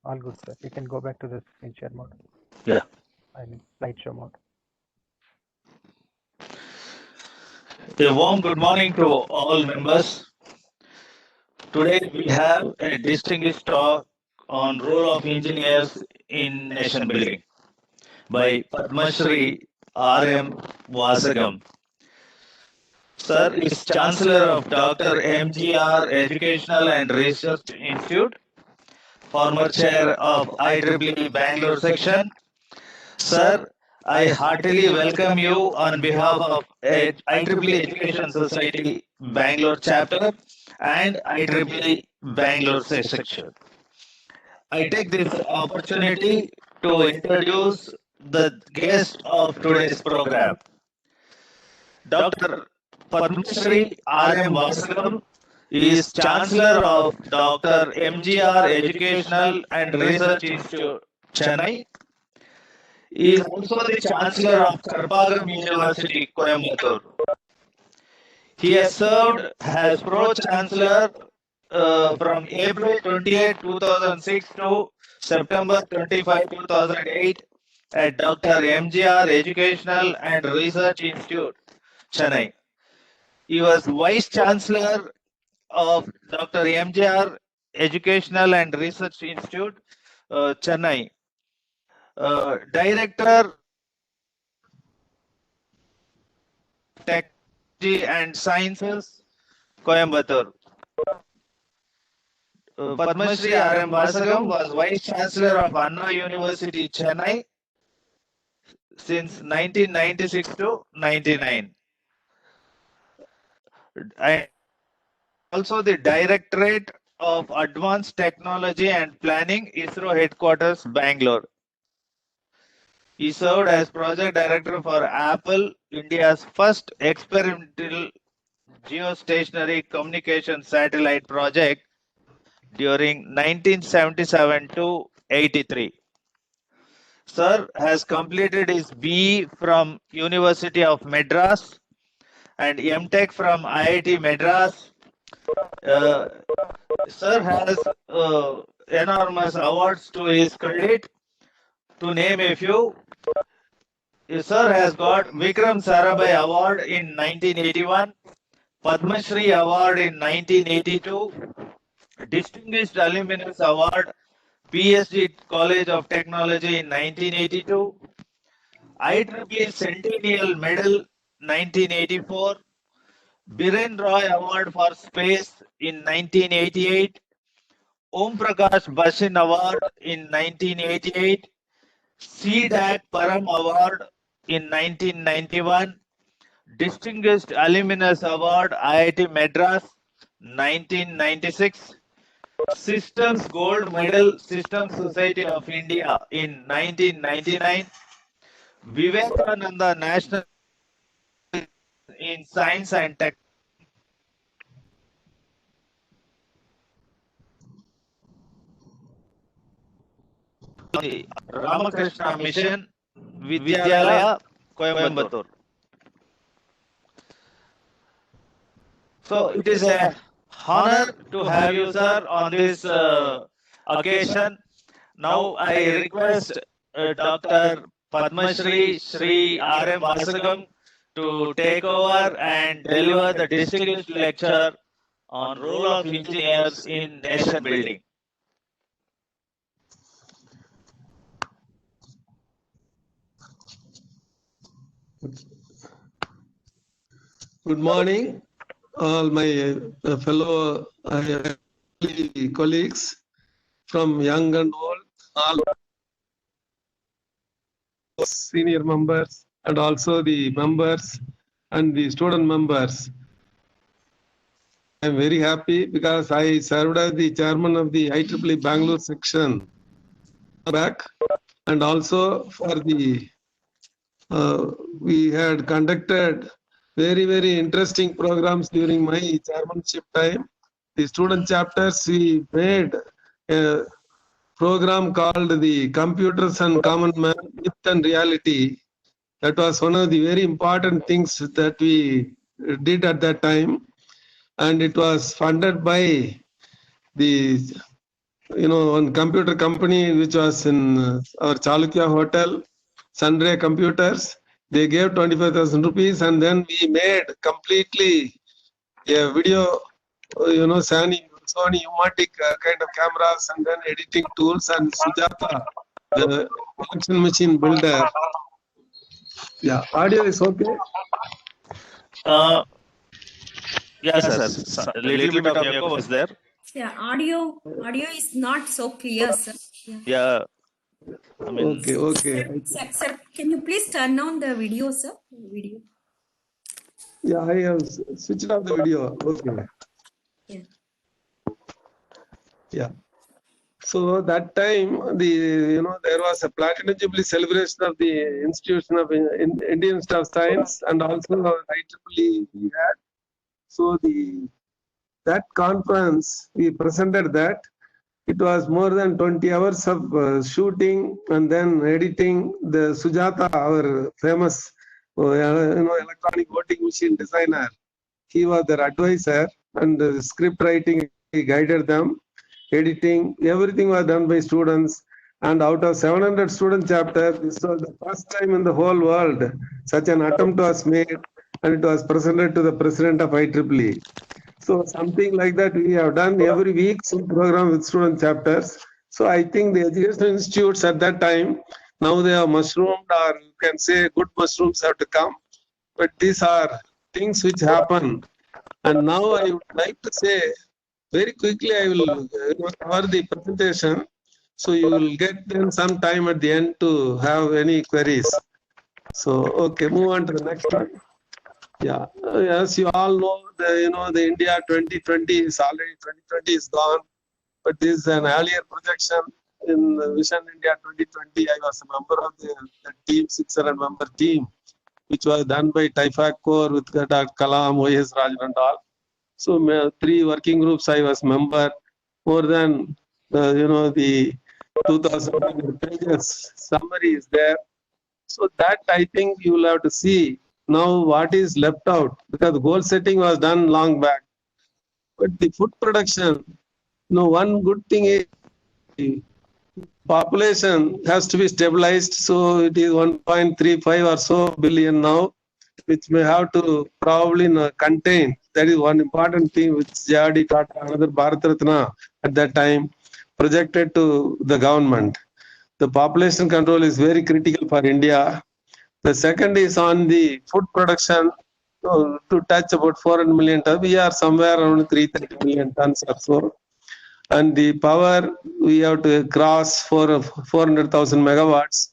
All good, sir. You can go back to the screen share mode. Yeah. I mean, slideshow mode. A warm good morning to all members. Today we have a distinguished talk on role of engineers in nation building by Padma Shri R.M. Vasagam. Sir is Chancellor of Dr. MGR Educational and Research Institute, former chair of IEEE Bangalore section. Sir, I heartily welcome you on behalf of IEEE Education Society Bangalore chapter and IEEE Bangalore section. I take this opportunity to introduce the guest of today's program, Dr. Padmashri R.M. Vasagam is Chancellor of Dr. MGR Educational and Research Institute, Chennai. He is also the Chancellor of Karpagam University, Coimbatore. He has served as Pro-Chancellor from April 28, 2006 to September 25, 2008 at Dr. MGR Educational and Research Institute, Chennai. He was Vice Chancellor of Dr. MGR Educational and Research Institute, Chennai. Director Technology and Sciences, Coimbatore. Padma Shri R.M. Vasagam was Vice Chancellor of Anna University, Chennai since 1996 to 99. And also the Directorate of Advanced Technology and Planning, ISRO Headquarters, Bangalore. He served as Project Director for Apple, India's first experimental geostationary communication satellite project during 1977 to 83. Sir has completed his BE from University of Madras and MTech from IIT Madras. Sir has enormous awards to his credit. To name a few, Sir has got Vikram Sarabhai Award in 1981, Padma Shri Award in 1982, Distinguished Alumnus Award, PSG College of Technology in 1982, IEEE Centennial Medal 1984, Biren Roy Award for Space in 1988, Om Prakash Bashin Award in 1988, CDAC Param Award in 1991, Distinguished Alumnus Award IIT Madras 1996, Systems Gold Medal Systems Society of India in 1999, Vivekananda National in Science and Tech. Ramakrishna Mission, Vidyalaya, Coimbatore. So it is a honor to have you, sir, on this occasion. Now I request Dr. Padma Shri Shri R.M. Vasagam to take over and deliver the distinguished lecture on role of engineers in nation building. Good morning, all my fellow colleagues from young and old, all senior members and also the members and the student members. I'm very happy because I served as the chairman of the IEEE Bangalore section back, and also for the we had conducted very interesting programs during my chairmanship time. The student chapters, we made a program called the Computers and Common Man, Myth and Reality. That was one of the very important things that we did at that time, and it was funded by the one computer company which was in our Chalukya Hotel, Sunray Computers. They gave 25,000 rupees, and then we made completely a video, Sony Umatic kind of cameras, and then editing tools, and Sujata, the election machine builder. Yeah, audio is okay. Yes, sir. A little bit of echo was there. Yeah, audio is not so clear, sir. Yeah. I mean, Okay. Sir, can you please turn on the video, sir? Video. Yeah, I have switched off the video. Okay. Yeah. Yeah. So that time, there was a platinum jubilee celebration of the Institution of Indian Institute of Science, and also IEEE we had. So that conference, we presented that. It was more than 20 hours of shooting and then editing. The Sujata, our famous electronic voting machine designer, he was their advisor, and script writing, he guided them. Editing, everything was done by students. And out of 700 student chapter, this was the first time in the whole world such an attempt was made, and it was presented to the president of IEEE. So something like that we have done every week, some program with student chapters. So I think the educational institutes at that time, now they have mushroomed, or you can say good mushrooms have to come. But these are things which happen. And now I would like to say, very quickly I will cover the presentation. So you will get then some time at the end to have any queries. So, okay, move on to the next one. Yeah, as you all know, the India 2020 is already 2020 is gone, but this is an earlier projection in Vision India 2020. I was a member of the team, 600-member team, which was done by TIFAC Core with Dr. Kalam, O.S. Rajan and all. So 3 working groups I was member. More than the 2,000 pages summary is there. So that I think you will have to see now what is left out, because the goal setting was done long back. But the food production, one good thing is the population has to be stabilized. So it is 1.35 or so billion now, which may have to probably contain. That is one important thing which JRD Tata, another Bharat Ratna at that time, projected to the government. The population control is very critical for India. The second is on the food production, to touch about 400 million tons. We are somewhere around 330 million tons or so. And the power, we have to cross 400,000 megawatts.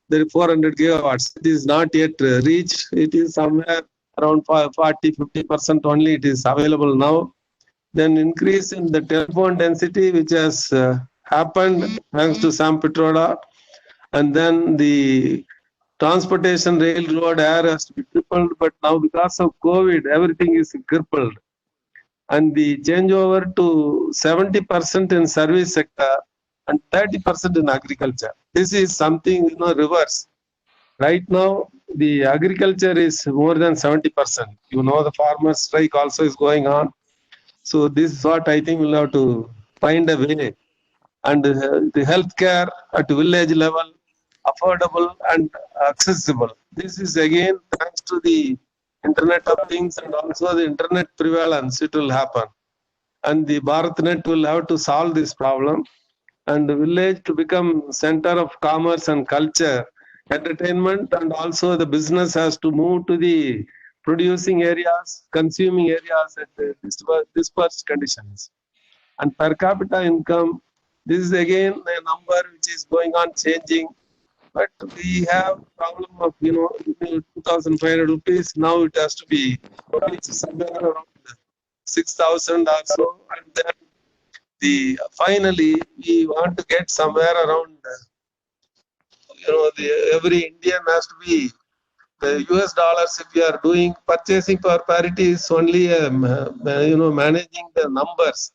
There is 400 gigawatts. It is not yet reached. It is somewhere around 40-50% only. It is available now. Then increase in the telephone density, which has happened thanks to Sam Pitroda. And then the transportation, railroad, air has to be tripled, but now because of COVID, everything is crippled. And the changeover to 70% in service sector and 30% in agriculture. This is something, reverse. Right now, the agriculture is more than 70%. The farmers' strike also is going on. So this is what I think we'll have to find a way. And the healthcare at village level, affordable and accessible. This is again thanks to the Internet of Things and also the Internet prevalence, it will happen. And the BharatNet will have to solve this problem. And the village to become center of commerce and culture, entertainment, and also the business has to move to the producing areas, consuming areas at dispersed conditions. And per capita income, this is again a number which is going on changing. But we have problem of 2,500 rupees. Now it has to be somewhere around 6,000 or so, and then finally we want to get somewhere around every Indian has to be the US dollars. If you are doing purchasing power parity is only managing the numbers,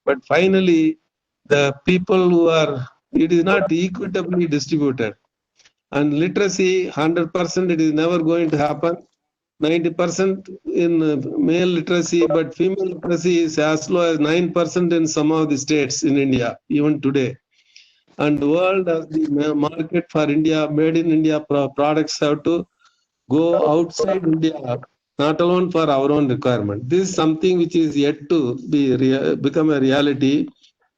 but finally the people who are, it is not equitably distributed. And literacy, 100%, it is never going to happen. 90% in male literacy, but female literacy is as low as 9% in some of the states in India, even today. And the world as the market for India, made in India products have to go outside India, not alone for our own requirement. This is something which is yet to be become a reality.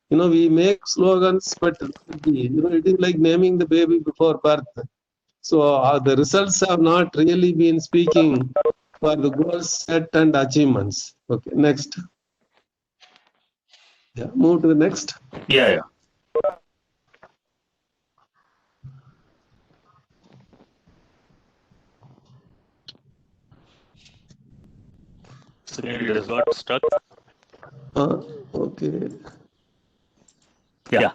We make slogans, but it is like naming the baby before birth. So the results have not really been speaking for the goals set and achievements. Okay, next. Yeah, move to the next. Yeah. Screen it has got stuck. Okay. Yeah.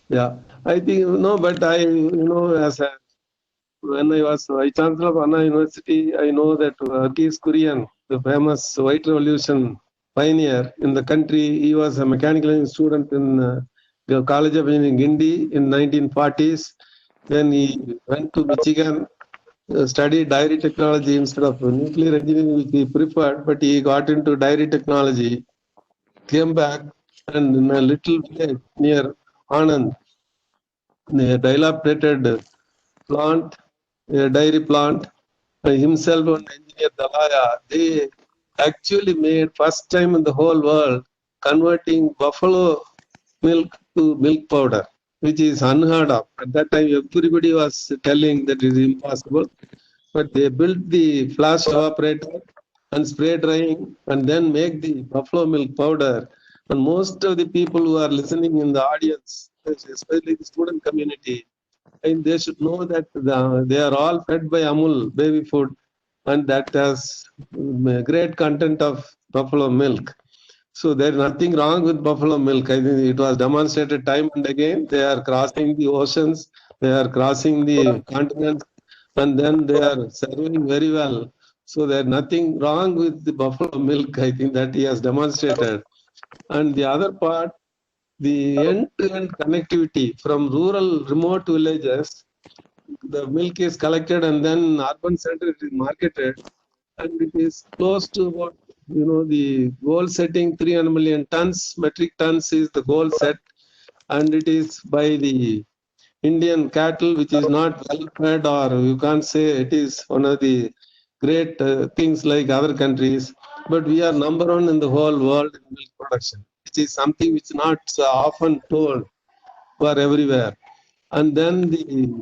Yeah, I think but as when I was Vice Chancellor of Anna University, I know that Verghese Kurian, the famous White Revolution pioneer in the country, he was a mechanical engineering student in the College of Engineering Guindy in 1940s. Then he went to Michigan, studied dairy technology instead of nuclear engineering, which he preferred, but he got into dairy technology, came back, and in a little village near Anand, a dilapidated plant, a dairy plant, himself and engineer Dalaya, they actually made first time in the whole world converting buffalo milk to milk powder, which is unheard of. At that time, everybody was telling that it is impossible, but they built the flash evaporator and spray drying and then make the buffalo milk powder. And most of the people who are listening in the audience, especially the student community, and they should know that they are all fed by Amul baby food, and that has great content of buffalo milk. So there is nothing wrong with buffalo milk. I think it was demonstrated time and again. They are crossing the oceans, they are crossing the continents, and then they are serving very well. So there is nothing wrong with the buffalo milk. I think that he has demonstrated. And the other part, the end-to-end connectivity from rural remote villages, the milk is collected and then urban center it is marketed, and it is close to what the goal setting 300 million tons, metric tons is the goal set, and it is by the Indian cattle, which is not well fed, or you can't say it is one of the great things like other countries, but we are number one in the whole world in milk production, which is something which is not often told for everywhere. And then the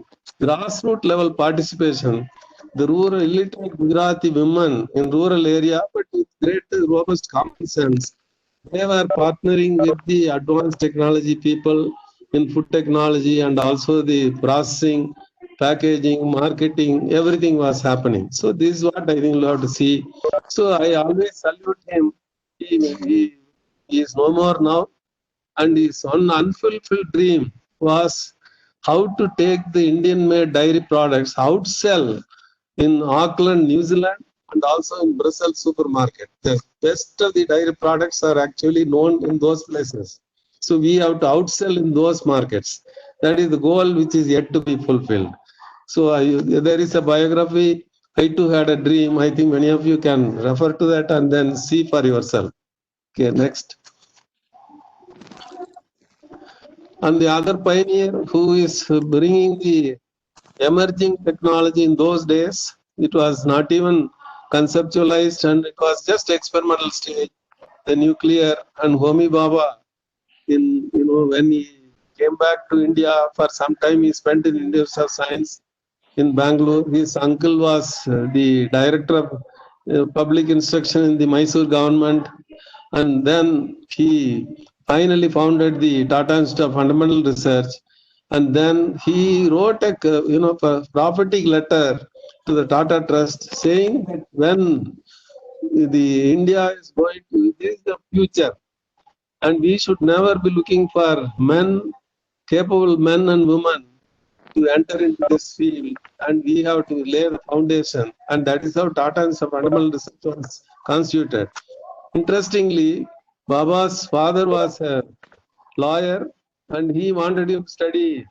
grassroots level participation, the rural illiterate Gujarati women in rural area, but with great robust common sense, they were partnering with the advanced technology people in food technology, and also the processing, packaging, marketing, everything was happening. So this is what I think we have to see. So I always salute him. He is no more now, and his one unfulfilled dream was how to take the Indian-made dairy products outsell in Auckland, New Zealand, and also in Brussels supermarket. The best of the dairy products are actually known in those places. So we have to outsell in those markets. That is the goal which is yet to be fulfilled. So there is a biography. I too had a dream. I think many of you can refer to that and then see for yourself. Okay, next. And the other pioneer who is bringing the emerging technology in those days, it was not even conceptualized and it was just experimental stage, the nuclear. And Homi Bhabha, when he came back to India for some time, he spent in Institute of Science in Bangalore. His uncle was the director of public instruction in the Mysore government, and then he finally founded the Tata Institute of Fundamental Research, and then he wrote a prophetic letter to the Tata Trust saying that when the India is going to, this is the future, and we should never be looking for capable men and women to enter into this field, and we have to lay the foundation, and that is how Tata Institute of Fundamental Research was constituted. Interestingly, Baba's father was a lawyer, and he wanted him to study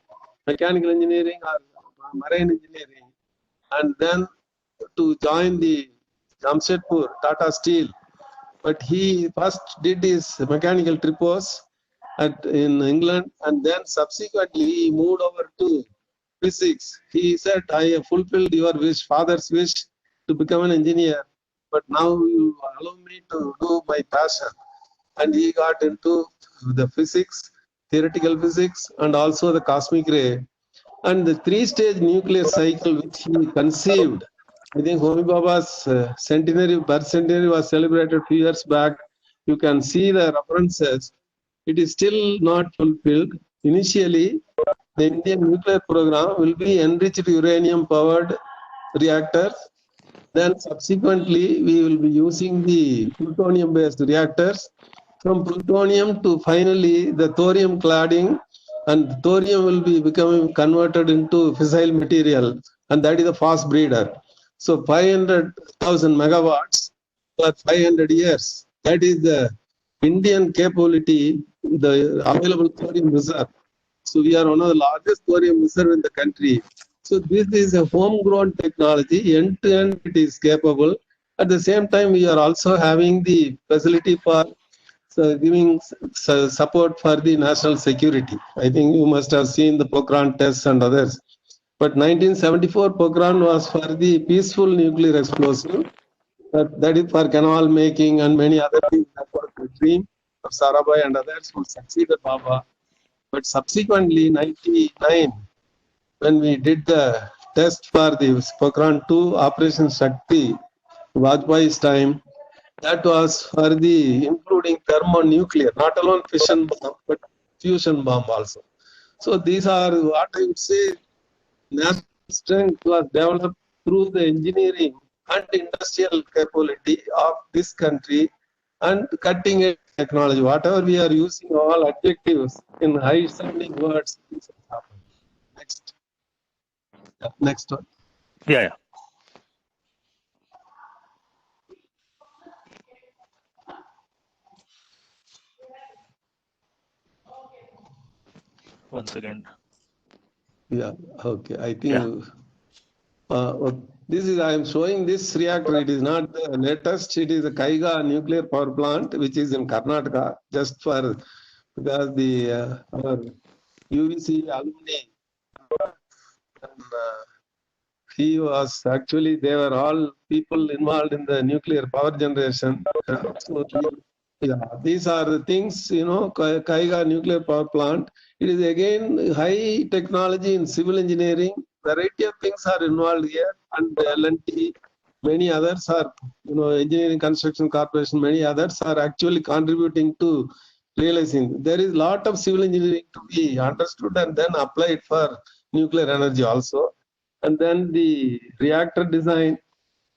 mechanical engineering or marine engineering, and then to join the Jamshedpur Tata Steel, but he first did his mechanical tripos in England, and then subsequently he moved over to physics. He said, I have fulfilled your wish, father's wish to become an engineer, but now you allow me to do my passion. And he got into the physics, theoretical physics, and also the cosmic ray. And the three-stage nuclear cycle which he conceived, I think Homi Bhabha's birth centenary was celebrated a few years back. You can see the references. It is still not fulfilled. Initially, the Indian nuclear program will be enriched uranium-powered reactors. Then subsequently, we will be using the plutonium-based reactors. From plutonium to finally the thorium cladding, and thorium will be becoming converted into fissile material, and that is a fast breeder. So 500,000 megawatts for 500 years. That is the Indian capability, the available thorium reserve. So we are one of the largest thorium reserve in the country. So this is a homegrown technology, end to end it is capable. At the same time, we are also having the facility for giving support for the national security. I think you must have seen the Pokhran tests and others. But 1974 Pokhran was for the peaceful nuclear explosive. That is for canal making and many other things. That was the dream of Sarabhai and others who succeeded Bhabha. But subsequently, 1999, when we did the test for the Pokhran 2 Operation Shakti, Vajpayee's time, that was for the including thermonuclear, not alone fission bomb, but fusion bomb also. So these are what I would say, national strength was developed through the engineering and industrial capability of this country and cutting edge technology. Whatever we are using, all adjectives in high sounding words. Next. Next one. Yeah. Once again. Yeah, okay. I think this is, I am showing this reactor. It is not the latest. It is a Kaiga nuclear power plant, which is in Karnataka, just for because the our UVC alumni. And, he was actually, they were all people involved in the nuclear power generation. So these are the things, Kaiga nuclear power plant. It is again high technology in civil engineering. Variety of things are involved here, and L&T, many others are, Engineering Construction Corporation, many others are actually contributing to realizing. There is a lot of civil engineering to be understood and then applied for nuclear energy also. And then the reactor design,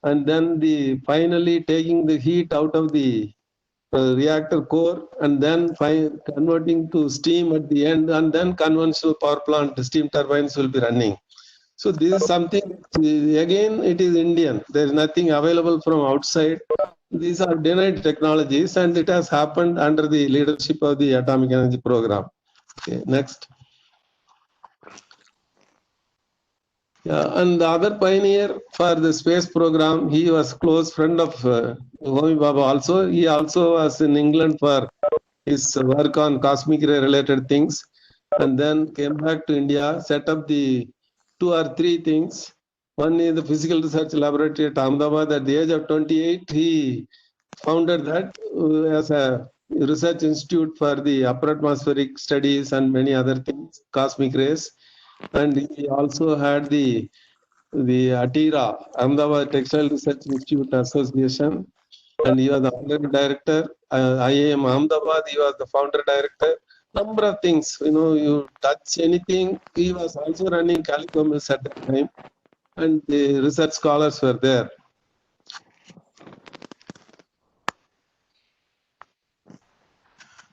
and then the finally taking the heat out of the reactor core, and then converting to steam at the end, and then conventional power plant steam turbines will be running. So this is something, again, it is Indian. There is nothing available from outside. These are denied technologies, and it has happened under the leadership of the Atomic Energy Program. Okay, next. Yeah, and the other pioneer for the space program, he was close friend of Homi Bhabha also. He also was in England for his work on cosmic ray related things, and then came back to India, set up the 2 or 3 things. One is the Physical Research Laboratory at Ahmedabad. At the age of 28, he founded that as a research institute for the upper atmospheric studies and many other things, cosmic rays. And he also had the ATIRA, Ahmedabad Textile Research Institute Association, and he was the founder director. IIM Ahmedabad, he was the founder director. Number of things, you touch anything. He was also running Calico Mills at that time, and the research scholars were there.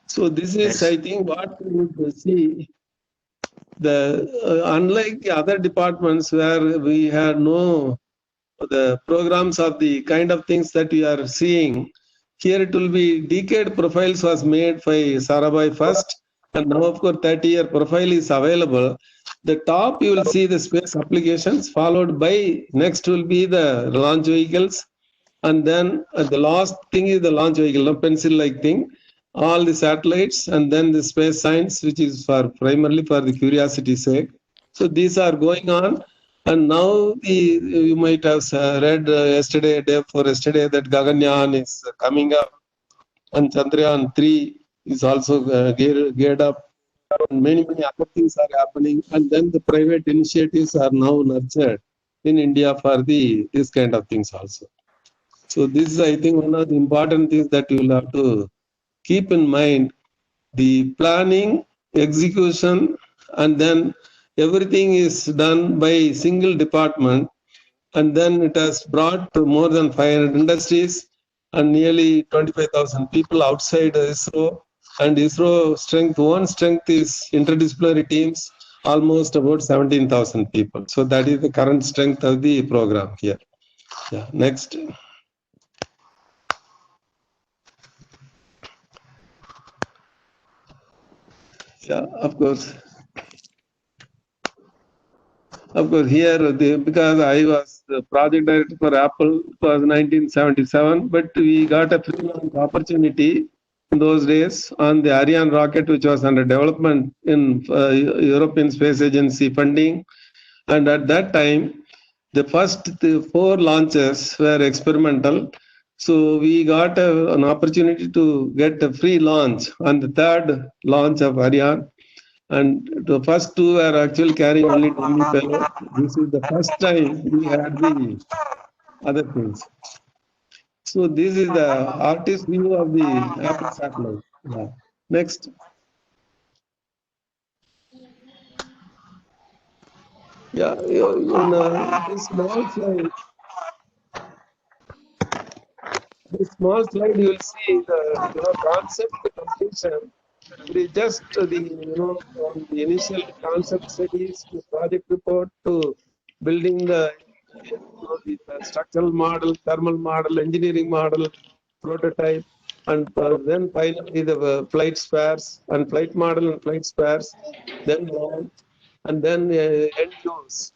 So this is, I think, what we would see. Unlike the other departments where we had the programs of the kind of things that we are seeing, here it will be decade profiles was made by Sarabhai first, and now of course 30-year profile is available. The top you will see the space applications, followed by next will be the launch vehicles, and then the last thing is the launch vehicle, a pencil-like thing. All the satellites, and then the space science, which is for primarily for the curiosity's sake. So these are going on, and now you might have read yesterday, day before yesterday, that Gaganyaan is coming up, and Chandrayaan 3 is also geared up. And many other things are happening, and then the private initiatives are now nurtured in India for this kind of things also. So this is, I think, one of the important things that you will have to keep in mind: the planning, execution, and then everything is done by single department, and then it has brought to more than 500 industries and nearly 25,000 people outside ISRO. And ISRO strength, one strength is interdisciplinary teams, almost about 17,000 people. So that is the current strength of the program here. Yeah, next. Yeah, of course. Of course, here, because I was the project director for Apple, it was 1977, but we got a freelance opportunity in those days on the Ariane rocket, which was under development in European Space Agency funding. And at that time, the first 4 launches were experimental. So we got an opportunity to get a free launch on the 3rd launch of Ariane. And the first 2 are actually carrying only 20 payload. This is the first time we had the other things. So this is the artist view of the Apple satellite. Yeah. Next. Yeah, in this small slide, you will see the concept completion. It is just from the initial concept studies to project report to building the structural model, thermal model, engineering model, prototype, and then finally the flight spares and flight model and flight spares, then launch, and then end use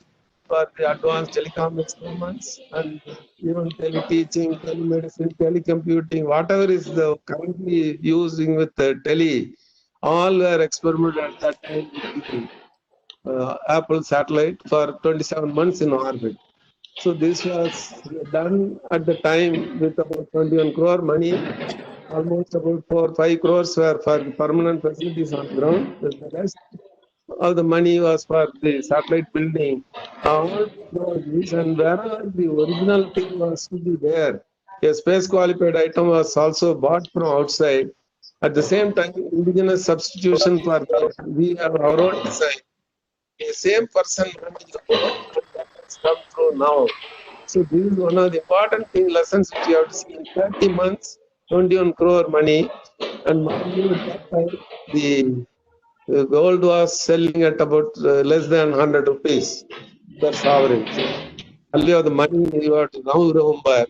for the advanced telecom experiments and even teleteaching, telemedicine, telecomputing, whatever is the currently using with the tele, all were experimented at that time with the Apple satellite for 27 months in orbit. So this was done at the time with about 21 crore money. Almost about 4 or 5 crores were for permanent facilities on ground. The rest of the money was for the satellite building. All technologies, and wherever the original thing was to be there, a space qualified item was also bought from outside. At the same time, indigenous substitution for that. We have our own design. The same person managed the board, and that has come through now. So this is one of the important lessons which you have to see in 30 months, 21 crore money, and at that time the gold was selling at about less than 100 rupees per sovereign. Only of the money you have to now remember.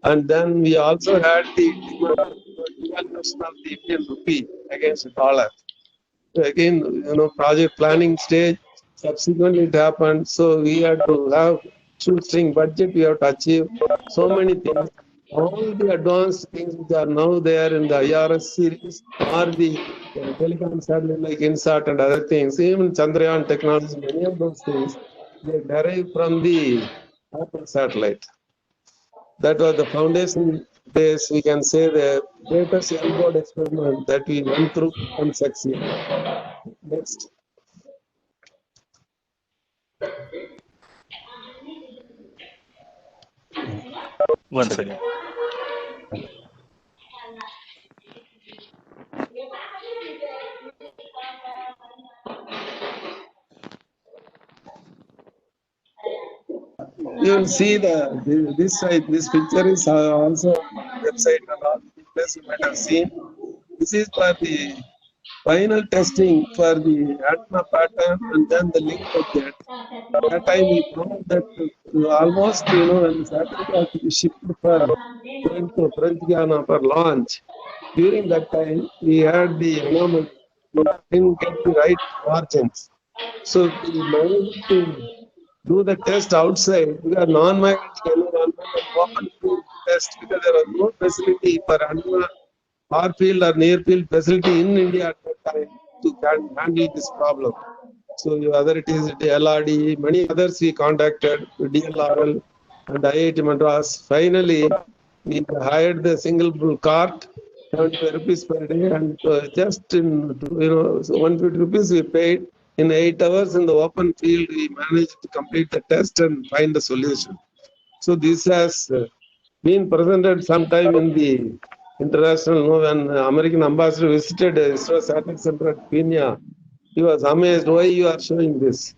And then we also had the devaluation of the Indian rupee against the dollar. Again, project planning stage, subsequently it happened. So we had to have shoestring budget, we have to achieve so many things. All the advanced things which are now there in the IRS series or the telecom satellite like INSAT and other things, even Chandrayaan technology, many of those things, they derive from the Apple satellite. That was the foundation base, we can say, the greatest on-board experiment that we went through and succeeded. Next. One second. You will see this side. This picture is also website and all the place you might have seen. This is for the final testing for the antenna pattern and then the link budget. At that time we found that almost when the satellite has to be shipped for going to French Guiana for launch. During that time we had the anomaly. We didn't get the right margins. So we managed to do the test outside because non-migrant cannot run an open field test because there was no facility for far field or near field facility in India at that time to handle this problem. So whether it is LRD, many others we contacted, DLRL and IIT Madras. Finally, we hired the single cart, 75 rupees per day, and just in 150 rupees we paid. In 8 hours in the open field, we managed to complete the test and find the solution. So this has been presented sometime in the international, when American ambassador visited ISRO Satellite Center at Kenya. He was amazed, why you are showing this?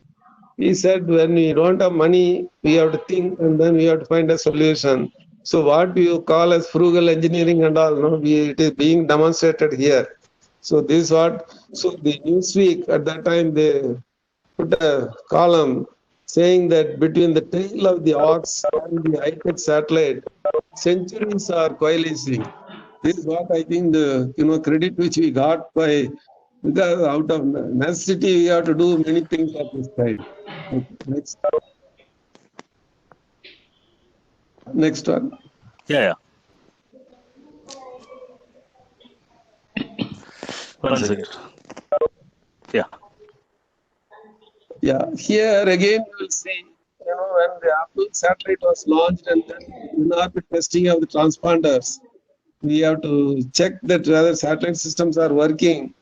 He said, when we don't have money, we have to think and then we have to find a solution. So what you call as frugal engineering and all, no, it is being demonstrated here. So this what, so the Newsweek at that time they put a column saying that between the tail of the ox and the high-tech satellite, centuries are coalescing. This is what I think the credit which we got by, because out of necessity we have to do many things at this time. Next. Next one. Yeah. One second. Yeah. Yeah, here again you will see, when the Apple satellite was launched and then in-orbit testing of the transponders, we have to check that whether satellite systems are working.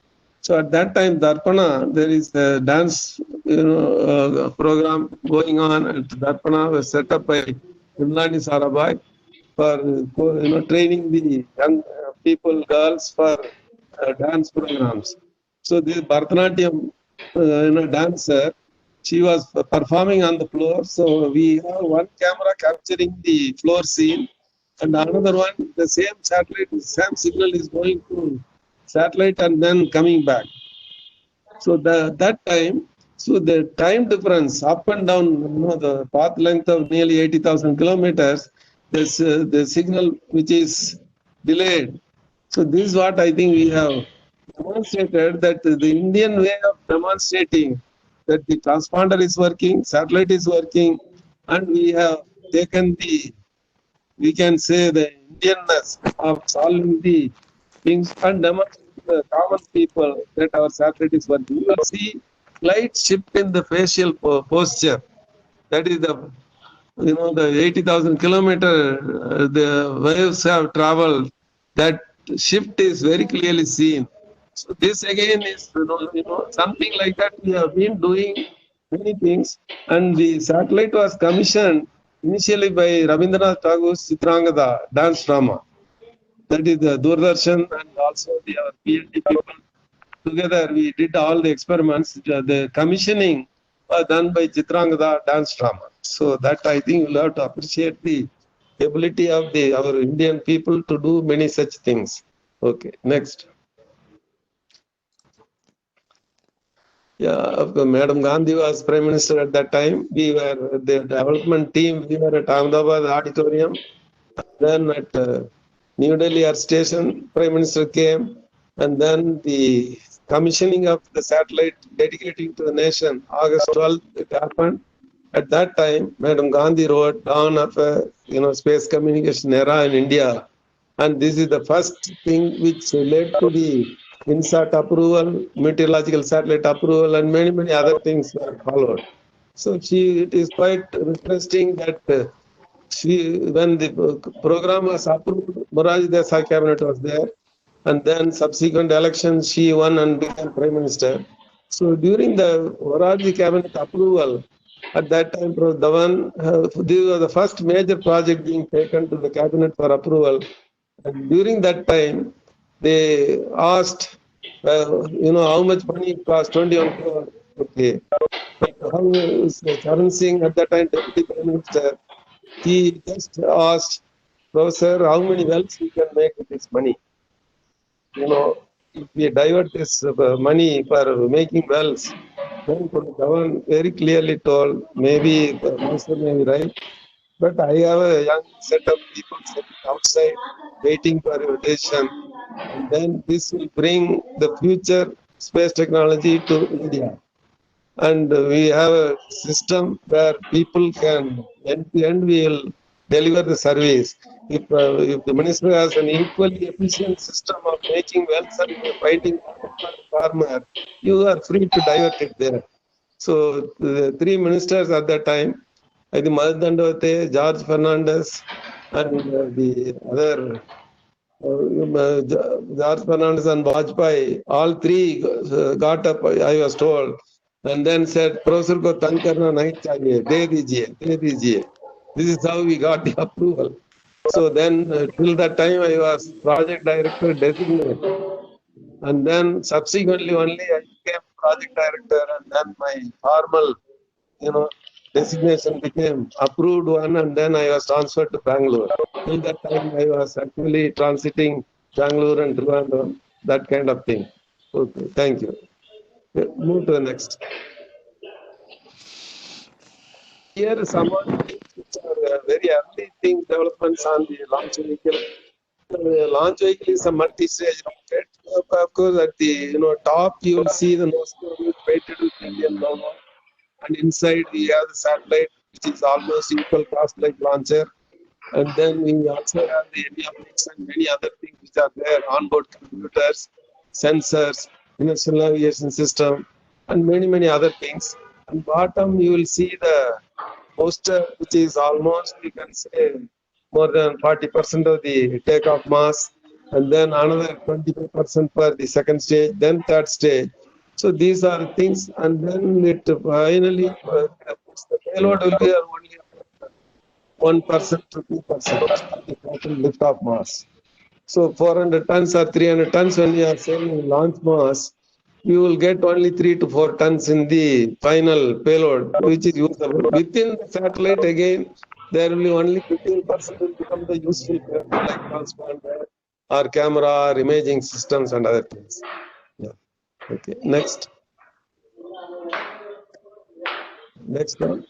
So at that time, Darpana, there is a dance, program going on. And Darpana was set up by Imlani Sarabhai for training the young people, girls for dance programs. So this Bharatanatyam, dancer, she was performing on the floor. So we have one camera capturing the floor scene, and another one, the same satellite, same signal is going to satellite and then coming back. So that time, so the time difference up and down, the path length of nearly 80,000 kilometers, the signal which is delayed. So this is what I think we have demonstrated, that the Indian way of demonstrating that the transponder is working, satellite is working, and we have taken we can say the Indianness of solving the things and demonstrate to the common people that our satellite is working. You will see slight shift in the facial posture. That is the 80,000 kilometer, the waves have traveled. That shift is very clearly seen. So this again is something like that we have been doing many things, and the satellite was commissioned initially by Rabindranath Tagore's Chitrangada dance drama. That is the Doordarshan and also our PhD people. Together we did all the experiments. The commissioning was done by Chitrangada dance drama. So that I think we'll have to appreciate the ability of our Indian people to do many such things. Okay, next. Yeah, Madam Gandhi was Prime Minister at that time. We were the development team. We were at Ahmedabad Auditorium. Then at New Delhi Air Station, Prime Minister came, and then the commissioning of the satellite dedicating to the nation, August 12th, it happened. At that time, Madam Gandhi wrote Dawn of a space communication era in India, and this is the first thing which led to the INSAT approval, meteorological satellite approval, and many other things were followed. So it is quite interesting that when the program was approved, Morarji Desai cabinet was there, and then subsequent elections she won and became Prime Minister. So during the Morarji cabinet approval, at that time, Dhawan, this was the first major project being taken to the cabinet for approval. And during that time, they asked, how much money it cost, 21 crore. Okay. But how is Charan Singh at that time, Deputy Prime Minister, he just asked, Professor, how many wells we can make with this money? If we divert this money for making wells, then Dhawan very clearly told, maybe the minister may be right, but I have a young set of people sitting outside waiting for your decision. And then this will bring the future space technology to India. and we have a system where people can end to end we will deliver the service. If the minister has an equally efficient system of making wells and finding water for the farmer, you are free to divert it there. So the three ministers at that time, I think Madhu Dandavate, George Fernandez, and the other George Fernandez and Vajpayee, all three got up, I was told, and then said, Professor ko tang karna nahi chahiye, de dijiye. This is how we got the approval. So then, till that time, I was project director designate. And then subsequently only I became project director, and then my formal, designation became approved one, and then I was transferred to Bangalore. Till that time, I was actually transiting Bangalore and Trivandrum, that kind of thing. Okay, thank you. Move to the next. Here, some of the things which are very early things, developments on the launch vehicle. The launch vehicle is a multi-stage rocket. Of course, at the top, you will see the nose cone weighted with Indian logo, and inside we have the satellite, which is almost equal cost like launcher. And then we also have the avionics and many other things which are there, onboard computers, sensors, inertial navigation system, and many other things. And bottom, you will see the poster, which is almost, we can say, more than 40% of the takeoff mass, and then another 25% for the second stage, then third stage. So these are things, and then it finally, the payload will be only 1% to 2% of the total lift-off mass. So 400 tons or 300 tons when you are saying launch mass, you will get only 3 to 4 tons in the final payload, which is usable. Within the satellite, again, there will be only 15% will become the useful payload, like transponder or camera or imaging systems and other things. Yeah. Okay. Next. Next one.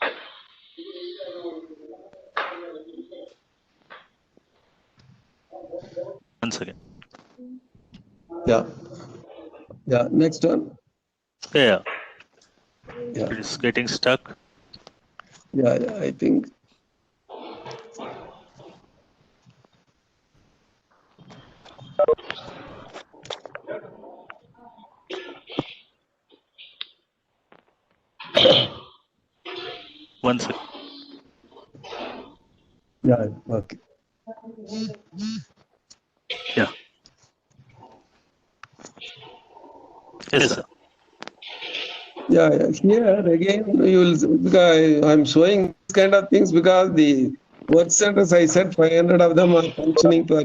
Once again. Yeah. Yeah. Next one. Yeah. Yeah. It's getting stuck. Yeah, I think. One second. Yeah, okay. Yeah. Yes, sir. Yeah, here again, you will, because I'm showing this kind of things because the work centers, I said 500 of them are functioning for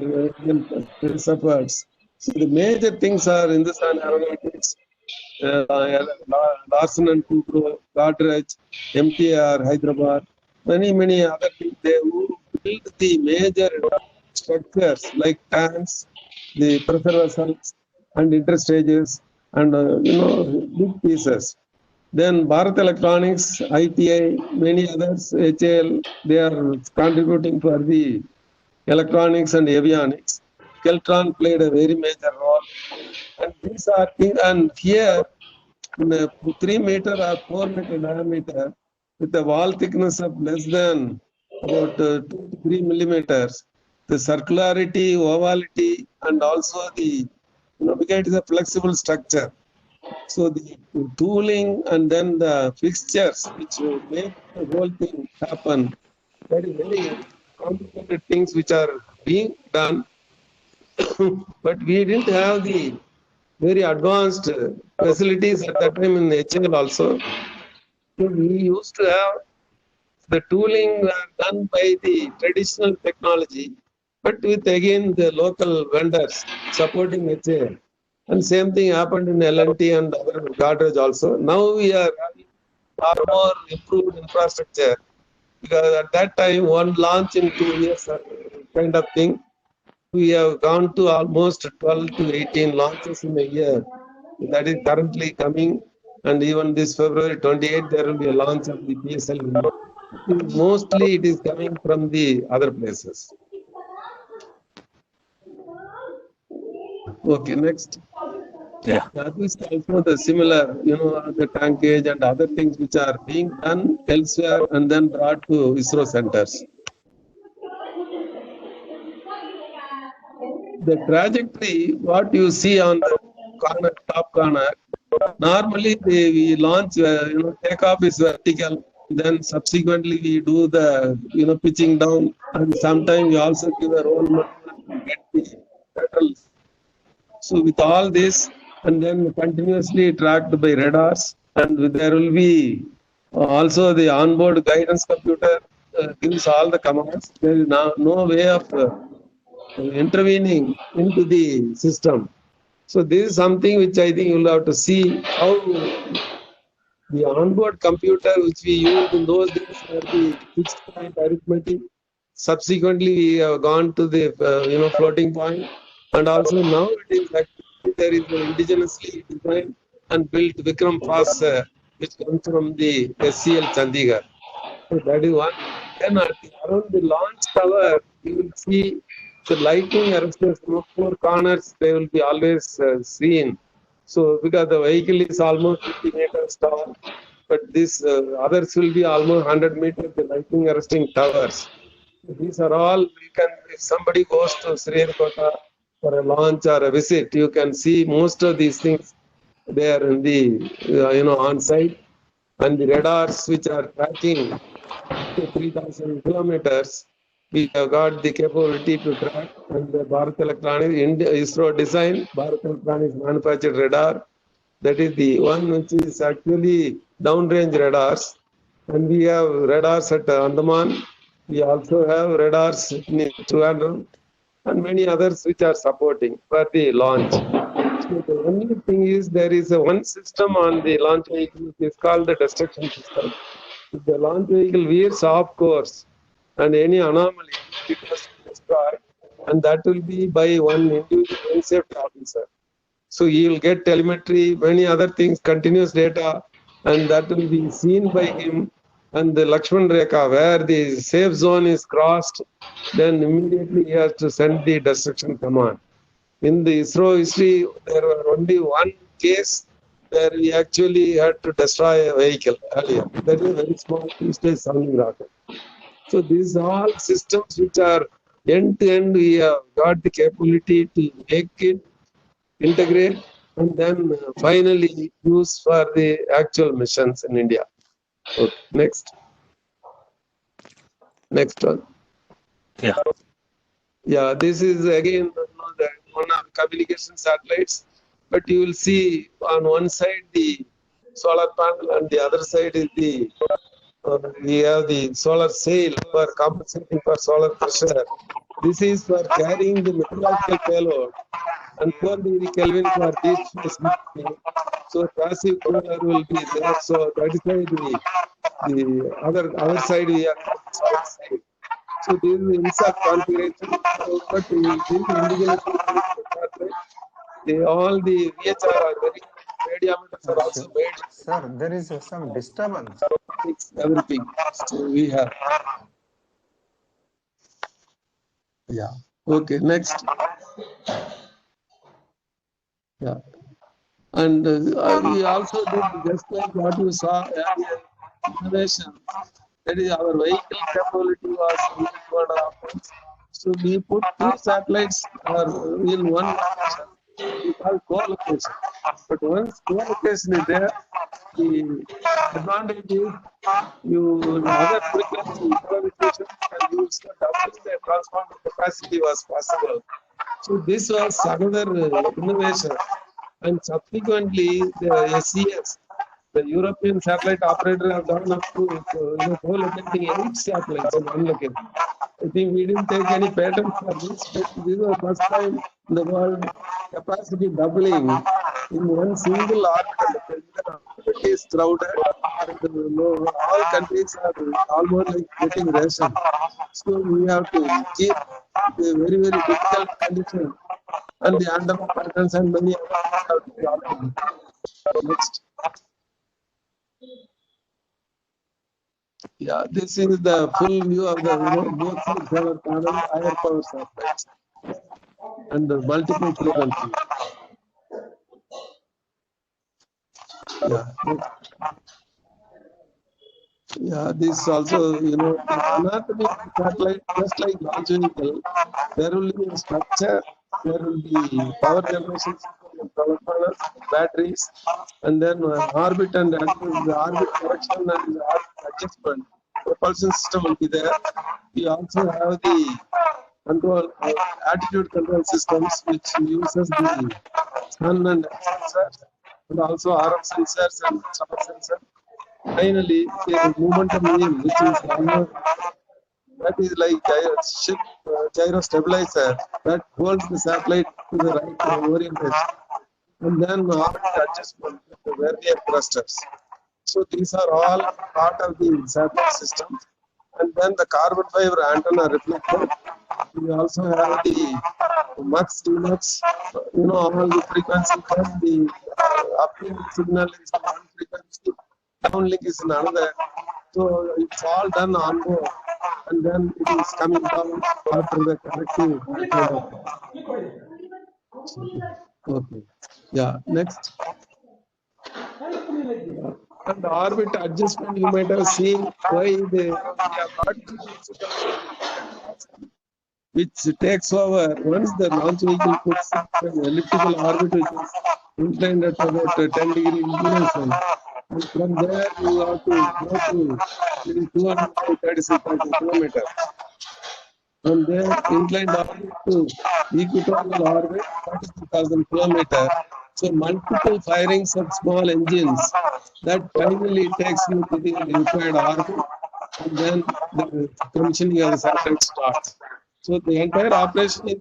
efforts. So the major things are Hindustan Aeronautics, Larsen and Toubro, Godrej, MTR, Hyderabad, many other things. They who build the major structures like tanks, the pressure vessels, and interstages, and big pieces. Then Bharat Electronics, ITI, many others, HAL, they are contributing for the electronics and avionics. Keltron played a very major role. And these are things, and here, in a 3 meter or 4 meter diameter, with a wall thickness of less than about 2 to 3 millimeters, the circularity, ovality, and also the, because it is a flexible structure. So the tooling and then the fixtures which will make the whole thing happen, that is very complicated things which are being done. But we didn't have the very advanced facilities at that time in HL also. So we used to have the tooling done by the traditional technology, but with again the local vendors supporting HAL. And same thing happened in L&T and other Godrej also. Now we are having far more improved infrastructure, because at that time, one launch in 2 years kind of thing, we have gone to almost 12 to 18 launches in a year. That is currently coming, and even this February 28, there will be a launch of the PSL. Mostly it is coming from the other places. Okay, next. Yeah. That is also the similar, the tankage and other things which are being done elsewhere and then brought to ISRO centers. The trajectory, what you see on the corner, top corner, normally we launch, takeoff is vertical. Then subsequently we do the, pitching down, and sometimes we also give a roll maneuver to get the lateral. So with all this, and then continuously tracked by radars, and there will be also the onboard guidance computer gives all the commands. There is no way of intervening into the system. So this is something which I think you'll have to see how the onboard computer which we used in those days for the fixed point arithmetic. Subsequently, we have gone to the floating point, and also now it is actually there is an indigenously designed and built Vikram FAS which comes from the SCL Chandigarh. So that is one. Then around the launch tower, you will see the lighting arresters from 4 corners, they will be always seen. So because the vehicle is almost 50 meters tall, but this others will be almost 100 meters, the lighting arresting towers. These are all, you can, if somebody goes to Sririkota for a launch or a visit, you can see most of these things there in the, on site. And the radars which are tracking to 3,000 kilometers, we have got the capability to track, and the Bharat Electronics, ISRO design, Bharat Electronics manufactured radar. That is the one which is actually downrange radars. And we have radars at Andaman. We also have radars in Trivandrum and many others which are supporting for the launch. So the only thing is there is one system on the launch vehicle which is called the destruction system. If the launch vehicle veers off course and any anomaly, it has to destroy, and that will be by one individual safety officer. So he will get telemetry, many other things, continuous data, and that will be seen by him. And the Lakshman Rekha, where the safe zone is crossed, then immediately he has to send the destruction command. In the ISRO history, there were only one case where we actually had to destroy a vehicle earlier. That is a very small two-stage sounding rocket. So these are all systems which are end-to-end. We have got the capability to make it, integrate, and then finally use for the actual missions in India. Okay, next. Next one. Yeah. Yeah, this is again one of communication satellites, but you will see on one side the solar panel and the other side is the we have the solar sail for compensating for solar pressure. This is for carrying the meteorological payload and 4 degree Kelvin for deep space heating. So passive cooler will be there. So that is why the other side we have solar sail. So this is the INSAT configuration, but this indigenous all the VHR are very radiometers are also made. Sir, there is some disturbance. Everything. So we have. Yeah. Okay. Next. Yeah. And we also did just like what you saw earlier, innovation. That is, our vehicle capability was only 2.5 tons. So we put 2 satellites in one location. We call co-location. But once co-location is there, the advantage is other frequency co-location and you double the transformer capacity was possible. So this was another innovation. And subsequently, the SES, the European satellite operator, have gone up to co-locating 8 satellites in one location. I think we didn't take any patents for this, but this was the first time in the world capacity doubling in one single orbit. The orbit is crowded, and all countries are almost like getting ration. So we have to keep the very, very difficult condition, and the Andaman patterns and many other things have to be altered. Next. Yeah, this is the full view of the both solar panel, higher power satellites, and the multiple frequencies. Yeah. Yeah, this also, the anatomy of the satellite, just like launch vehicle, there will be a structure, there will be power generation system, solar panels, batteries, and then orbit and the orbit correction and the orbit adjustment. Propulsion system will be there. We also have the control, attitude control systems, which uses the sun and sensors, and also RF sensors and solar sensor. Finally, the momentum wheel, which is almost that is like ship gyro stabilizer that holds the satellite to the right orientation, and then orbit adjustment with the vernier thrusters. So these are all part of the satellite system. And then the carbon fiber antenna reflector. We also have the mux, demux, all the frequency. Then the uplink signal is one frequency, downlink is another. So it's all done on board, and then it is coming down after the corrective kind of. Okay. Yeah. Next. And the orbit adjustment, you might have seen why we have got which takes over once the launch vehicle puts an elliptical orbit, which is inclined at about 10-degree inclination. And from there, you have to go to maybe 236 kilometers. From there, inclined orbit to equatorial orbit, 42,000 kilometers. So multiple firings of small engines that finally takes you to the required orbit, and then the commissioning of the satellite starts. So the entire operation is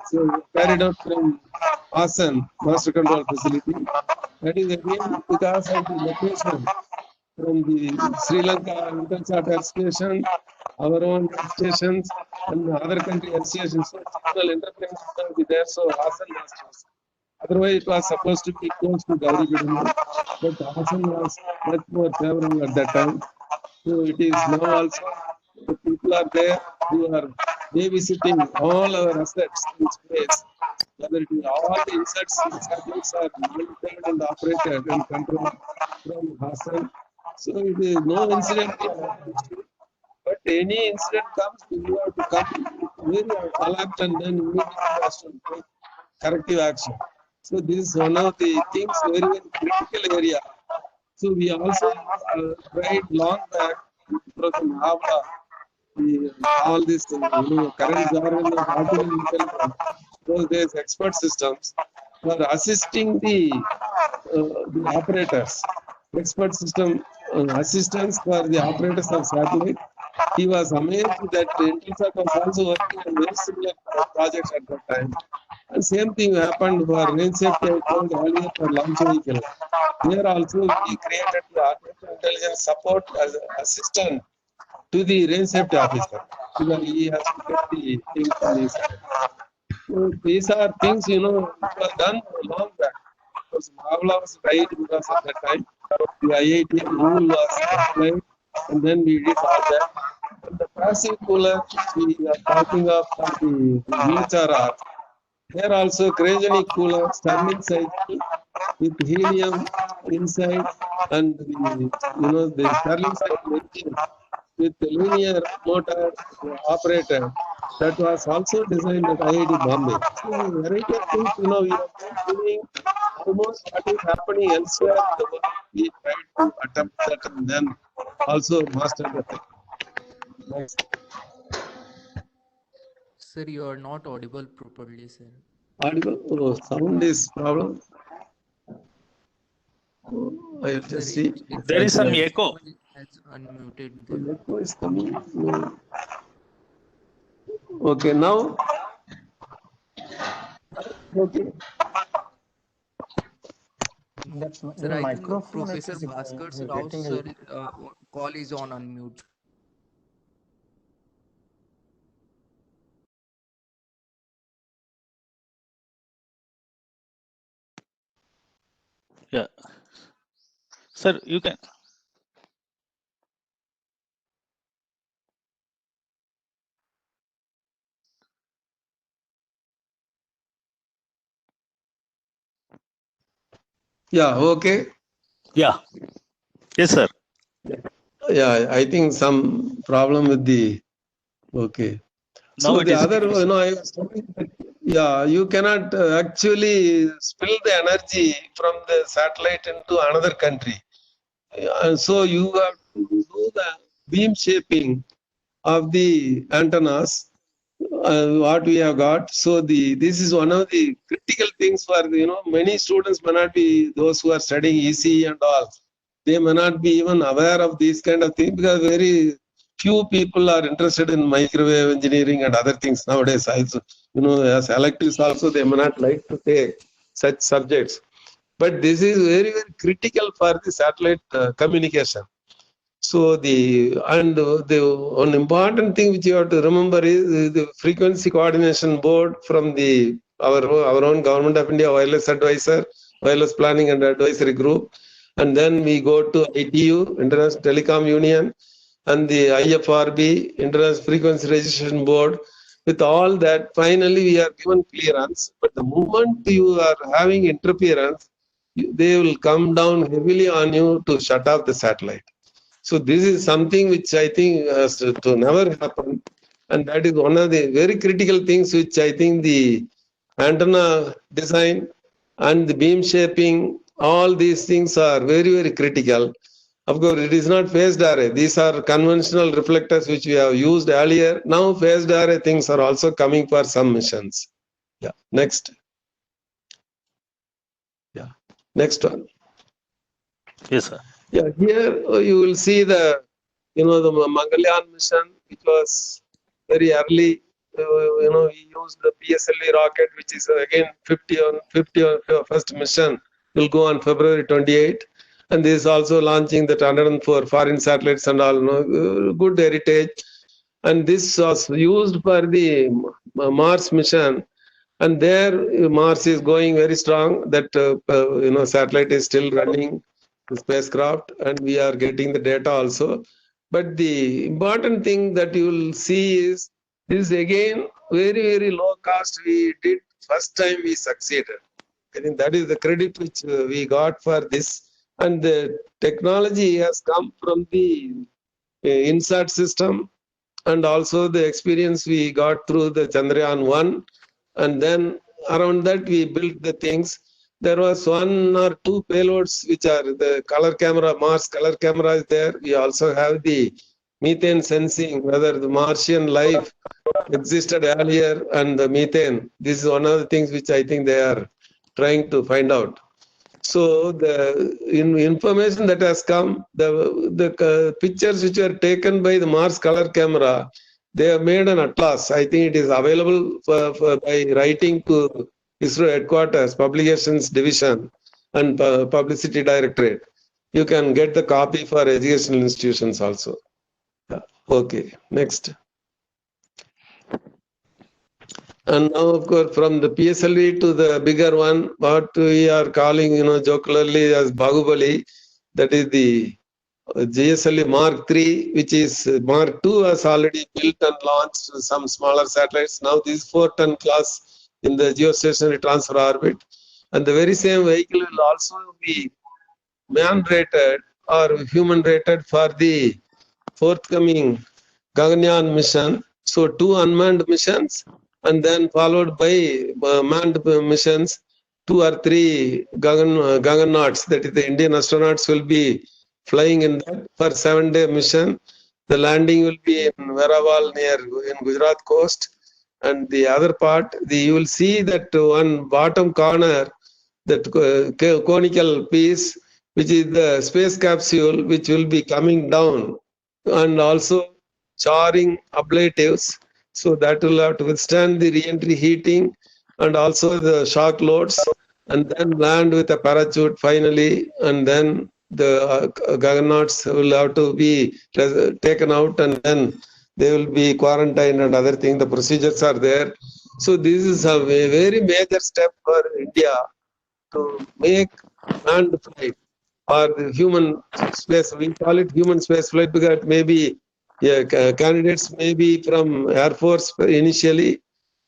carried out from ASAN, Master Control Facility. That is again because of the location from the Sri Lanka Intelsat Earth Station, our own earth stations, and other country earth stations. So signal interference will be there. So ASAN was chosen. Otherwise, it was supposed to be close to Gauribidanur, but ASAN was much more favorable at that time. So it is now also the people are there who are babysitting all our assets in space. Whether it is all the insets, satellites are monitored and operated and controlled from Hassan. So it is no incident, but any incident comes, you have to come very alert and then immediately has to take corrective action. So this is one of the things, very, very critical area. So we also tried long back from Havla, all this, current jargon of artificial intelligence. So there's expert systems for assisting the operators. Expert system assistance for the operators of satellite. He was amazed that Intelsat was also working on very similar projects at that time. And same thing happened for range safety, I told earlier, for launch vehicle. Here also we created the artificial intelligence support as an assistant to the range safety officer, because he has to get the things from his side. So these are things, it was done long back. Because Mavla was right because at that time the IIT rule was applied, and then we did all that. And the passive cooler, we are talking of the VHRR. There also cryogenic cooler, Stirling cycle with helium inside, and the Stirling cycle engine with the linear motor operated. That was also designed at IIT Bombay. So variety of things, we are doing almost what is happening elsewhere in the world. We try to attempt that and then also master the thing. Next. Sir, you are not audible properly, sir. Audible? Oh, sound is problem. I will just see. There is some Yes, echo. Has unmuted The there. echo is coming. No. Okay, now. Okay. That Sir, your I think microphone Professor is Bhaskar Rao getting sir call is on unmute. Yeah. Sir, you can. Yeah, okay. Yeah. Yes, sir. Yeah, I think some problem with the, okay. Now So it the is other, clear, sir. I was telling that, yeah, you cannot actually spill the energy from the satellite into another country. And so you have to do the beam shaping of the antennas, what we have got. So this is one of the critical things for, many students may not be, those who are studying EC and all, they may not be even aware of these kind of things because very few people are interested in microwave engineering and other things nowadays. Also, as electives also, they may not like to take such subjects. But this is very, very critical for the satellite communication. So the one important thing which you have to remember is the frequency coordination board from our own Government of India wireless advisor, wireless planning and advisory group, and then we go to ITU, International Telecom Union, and the IFRB, International Frequency Registration Board. With all that, finally we are given clearance. But the moment you are having interference, they will come down heavily on you to shut off the satellite. So this is something which I think has to never happen. And that is one of the very critical things which I think the antenna design and the beam shaping, all these things are very, very critical. Of course, it is not phased array. These are conventional reflectors which we have used earlier. Now phased array things are also coming for some missions. Yeah. Next. Yeah. Next one. Yes, sir. Yeah, here you will see the Mangalyaan mission, which was very early. We used the PSLV rocket, which is again 50 on first mission will go on February 28. And this is also launching the 104 foreign satellites and all, good heritage. And this was used for the Mars mission. And there Mars is going very strong. That satellite is still running the spacecraft, and we are getting the data also. But the important thing that you will see is this again very, very low cost. We did first time we succeeded. I think that is the credit which we got for this. And the technology has come from the INSAT system and also the experience we got through the Chandrayaan 1. And then around that we built the things. There was one or two payloads which are the color camera, Mars color camera is there. We also have the methane sensing, whether the Martian life existed earlier and the methane. This is one of the things which I think they are trying to find out. So the information that has come, the pictures which were taken by the Mars color camera, they have made an atlas. I think it is available by writing to ISRO headquarters, publications division, and publicity directorate. You can get the copy for educational institutions also. Yeah. Okay, next. And now, of course, from the PSLV to the bigger one, what we are calling, jocularly as Bahubali, that is the GSLV Mark III, which is Mark II has already built and launched some smaller satellites. Now this 4-ton class in the geostationary transfer orbit. And the very same vehicle will also be man-rated or human-rated for the forthcoming Gaganyaan mission. So 2 unmanned missions and then followed by manned missions, 2 or 3 Gaganauts, that is the Indian astronauts will be flying in that for 7-day mission. The landing will be in Veeraval in Gujarat coast. And the other part, you will see that one bottom corner, that conical piece, which is the space capsule, which will be coming down, and also charring ablatives. So that will have to withstand the re-entry heating and also the shock loads, and then land with a parachute finally, and then the Gaganauts will have to be taken out, and then they will be quarantined and other things. The procedures are there. So this is a very major step for India to make manned flight or the human space. We call it human space flight because maybe candidates may be from Air Force initially,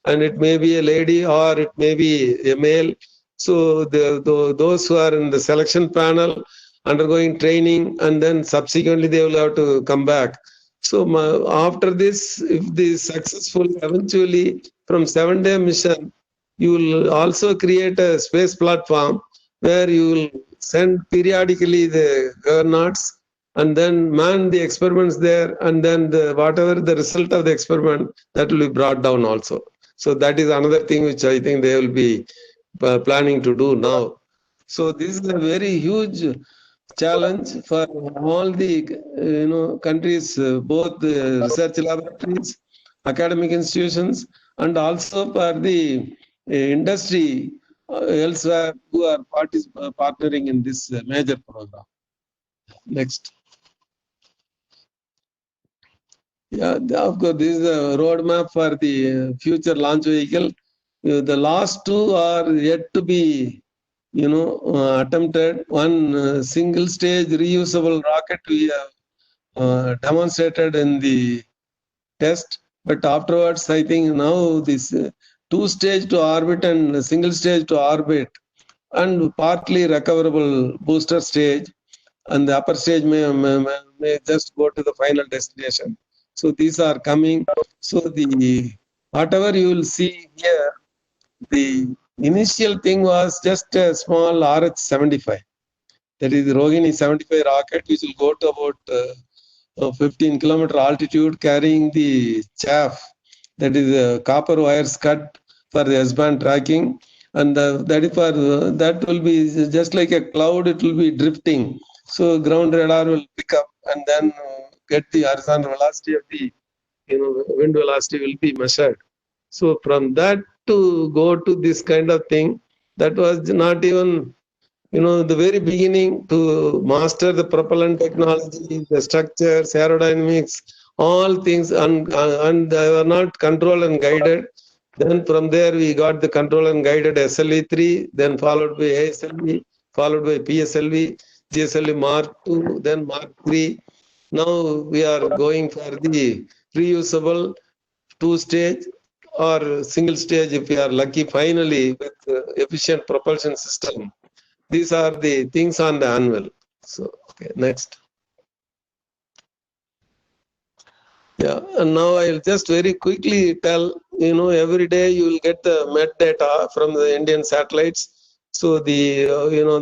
and it may be a lady or it may be a male. So those who are in the selection panel undergoing training, and then subsequently they will have to come back. So after this, if this successful, eventually from 7-day mission, you will also create a space platform where you will send periodically the aeronauts and then man the experiments there, and then whatever the result of the experiment, that will be brought down also. So that is another thing which I think they will be planning to do now. So this is a very huge challenge for all the countries, both the research laboratories, academic institutions, and also for the industry elsewhere who are partnering in this major program. Next. Yeah, of course, this is a roadmap for the future launch vehicle. The last two are yet to be attempted. One single stage reusable rocket we have demonstrated in the test, but afterwards I think now this two-stage to orbit and single stage to orbit and partly recoverable booster stage, and the upper stage may just go to the final destination. So these are coming. So the whatever you will see here, the initial thing was just a small RH-75. That is the Rohini 75 rocket, which will go to about 15-kilometer altitude, carrying the chaff, that is copper wires cut for the S-band tracking, and that is for that will be just like a cloud. It will be drifting. So ground radar will pick up and then get the horizontal velocity of the wind velocity will be measured. So from that to go to this kind of thing, that was not even the very beginning to master the propellant technology, the structures, aerodynamics, all things, and they were not controlled and guided. Then from there we got the control and guided SLV3, then followed by ASLV, followed by PSLV, GSLV Mark II, then Mark III. Now we are going for the reusable two-stage or single stage if we are lucky finally with efficient propulsion system. These are the things on the anvil. So, okay, next. Yeah, and now I'll just very quickly tell, every day you will get the MET data from the Indian satellites. So the,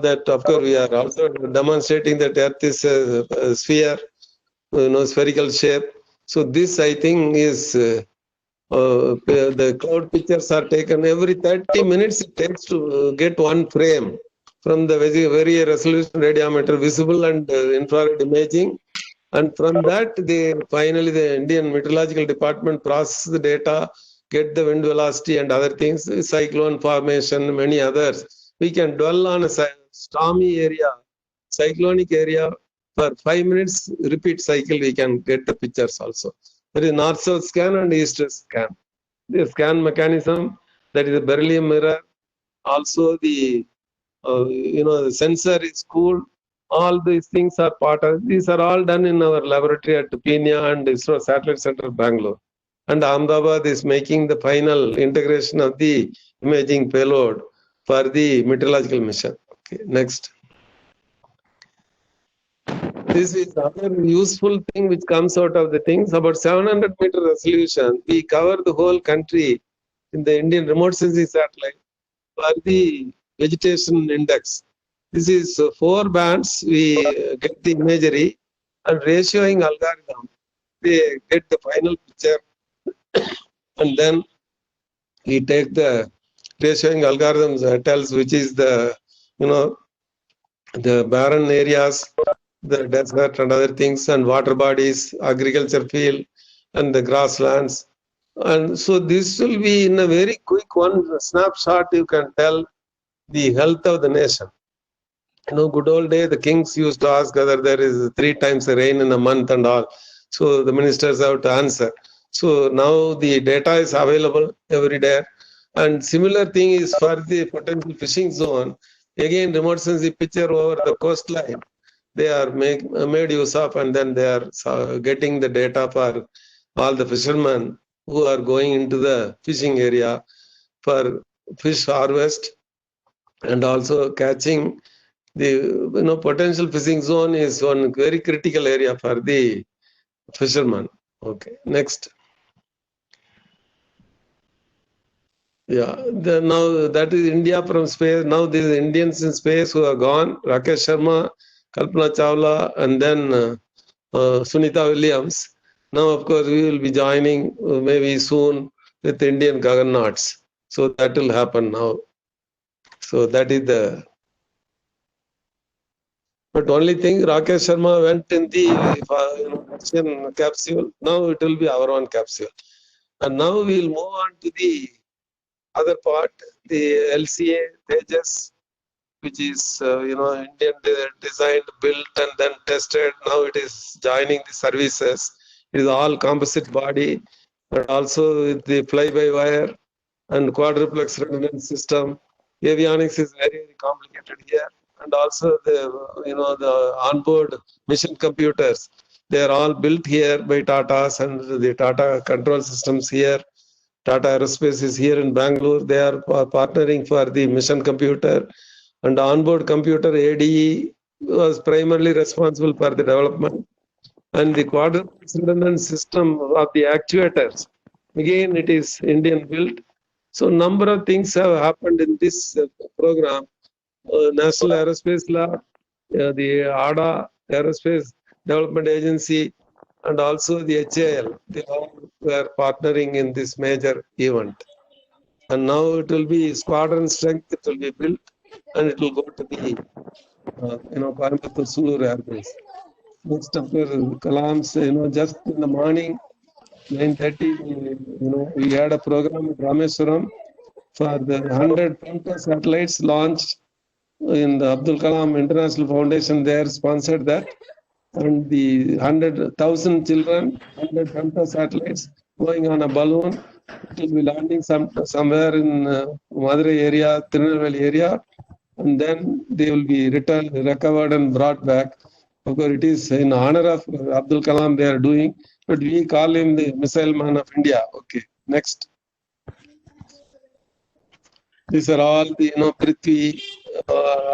that of course we are also demonstrating that Earth is a sphere, spherical shape. So this I think is, the cloud pictures are taken every 30 minutes. It takes to get one frame from the very resolution radiometer, visible and infrared imaging. And from that, finally the Indian Meteorological Department processes the data, get the wind velocity and other things, cyclone formation, many others. We can dwell on a stormy area, cyclonic area for 5 minutes, repeat cycle, we can get the pictures also. There is north-south scan and east-west scan. The scan mechanism, that is a beryllium mirror, also the the sensor is cooled. All these things are part of, these are all done in our laboratory at Peenya and ISRO Satellite Center, Bangalore. And Ahmedabad is making the final integration of the imaging payload for the meteorological mission. Okay, next. This is another useful thing which comes out of the things. About 700-meter resolution, we cover the whole country in the Indian remote sensing satellite for the vegetation index. This is 4 bands. We get the imagery and ratioing algorithm. They get the final picture, and then we take the ratioing algorithms tells which is the the barren areas, the desert and other things, and water bodies, agriculture field, and the grasslands. And so this will be in a very quick one snapshot. You can tell the health of the nation. Good old day, the kings used to ask whether there is 3 times the rain in a month and all. So the ministers have to answer. So now the data is available every day. And similar thing is for the potential fishing zone. Again, remote sensing picture over the coastline. They are made use of, and then they are getting the data for all the fishermen who are going into the fishing area for fish harvest and also catching the potential fishing zone is one very critical area for the fishermen. Okay, next. Yeah, now that is India from space. Now these Indians in space who are gone, Rakesh Sharma, Kalpana Chawla, and then Sunita Williams. Now, of course, we will be joining maybe soon with Indian Gaganauts. So that will happen now. So that is the. But only thing, Rakesh Sharma went in the Russian capsule. Now it will be our own capsule. And now we will move on to the other part, the LCA Tejas, which is Indian designed, built, and then tested. Now it is joining the services. It is all composite body, and also with the fly-by-wire and quadruplex redundant system. Avionics is very, very complicated here, and also the onboard mission computers. They are all built here by Tata's and the Tata control systems here. Tata Aerospace is here in Bangalore. They are partnering for the mission computer, and onboard computer ADE was primarily responsible for the development. And the quadruplex redundant system of the actuators, again, it is Indian built. So number of things have happened in this program. National Aerospace Lab, the ADA, Aerospace Development Agency, and also the HAL, they all were partnering in this major event. And now it will be squadron strength, it will be built, and it will go to the, Coimbatore Sulur Air Base. Next, of course, Kalam's, just in the morning, 9:30, we had a program at Rameswaram for the 100 Femto satellites launched in the Abdul Kalam International Foundation. They sponsored that. And the 100,000 children, 100 Femto satellites going on a balloon. It will be landing somewhere in Madurai area, Tirunelveli area, and then they will be recovered and brought back. Of course, it is in honor of Abdul Kalam they are doing, but we call him the Missile Man of India. Okay, next. These are all the, Prithvi,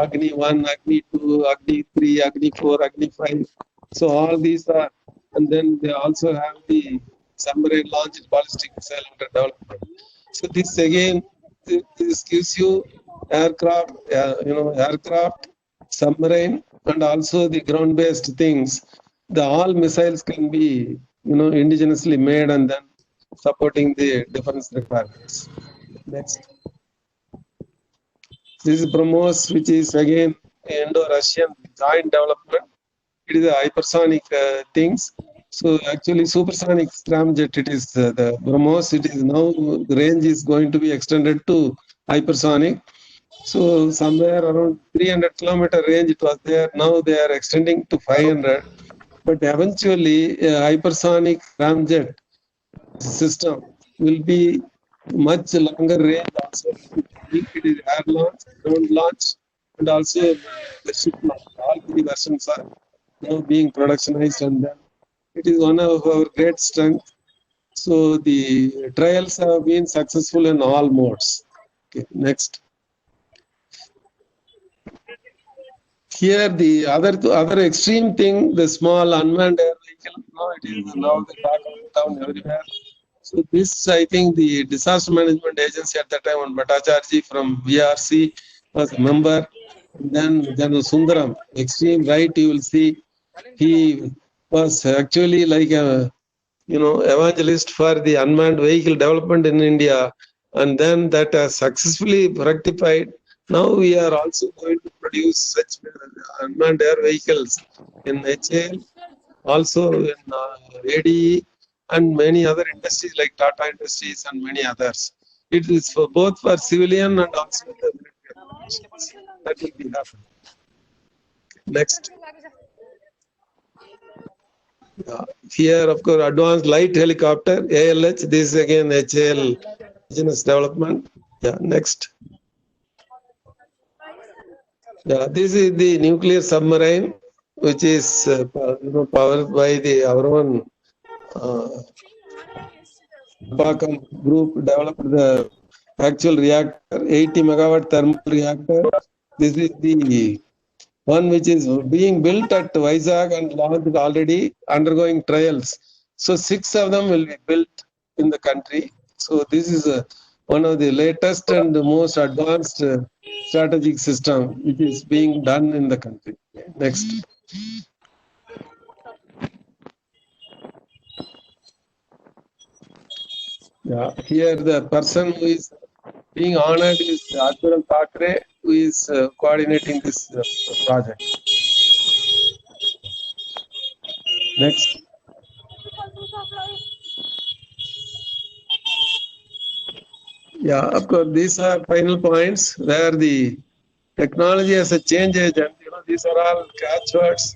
Agni 1, Agni 2, Agni 3, Agni 4, Agni 5. So all these are, and then they also have the submarine launched ballistic missile under development. So this again, this gives you aircraft, submarine, and also the ground-based things. The all missiles can be, indigenously made and then supporting the defense requirements. Next. This is BrahMos, which is again Indo-Russian joint development. It is a hypersonic things. So actually supersonic scramjet, it is the BrahMos. It is now, the range is going to be extended to hypersonic. So somewhere around 300 kilometer range it was there. Now they are extending to 500. But eventually a hypersonic scramjet system will be much longer range also. It is air launch, ground launch, and also the ship launch. All three versions are now being productionized, and then it is one of our great strengths. So the trials have been successful in all modes. Okay, next. Here the other extreme thing, the small unmanned air vehicle. Now it is now the talk of town everywhere. So this, I think, the disaster management agency at that time, when Bhattacharjee from VRC was a member, and then General Sundaram, extreme right, you will see, he was actually like a, evangelist for the unmanned vehicle development in India, and then that has successfully rectified. Now we are also going to produce such unmanned air vehicles in HAL, also in ADE, and many other industries like Tata Industries and many others. It is for both for civilian and also the military applications. That will be happening. Next. Here, of course, advanced light helicopter, ALH. This is again HAL business development. Yeah, next. Yeah, this is the nuclear submarine, which is powered by our own Pakam group developed the actual reactor, 80 megawatt thermal reactor. This is the one which is being built at Vizag and launched already, undergoing trials. So 6 of them will be built in the country. So this is one of the latest and most advanced strategic system which is being done in the country. Next. Yeah, here the person who is being honored is Admiral Thackeray, who is coordinating this project. Next. Yeah, of course, these are final points where the technology as a change agent, these are all catchwords.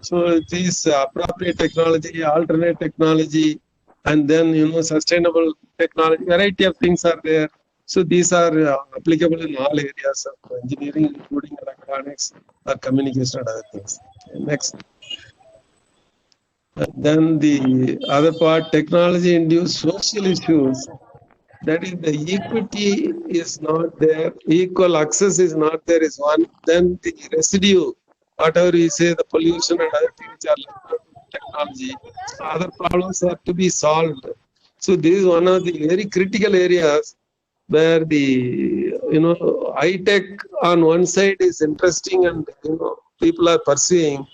So these appropriate technology, alternate technology, and then, sustainable technology, variety of things are there. So these are applicable in all areas of engineering, including electronics or communication and other things. Okay, next. Then the other part, technology induced social issues. That is, the equity is not there, equal access is not there is one. Then the residue, whatever we say, the pollution and other things which are left out of technology, other problems have to be solved. So this is one of the very critical areas where the high tech on one side is interesting and people are pursuing,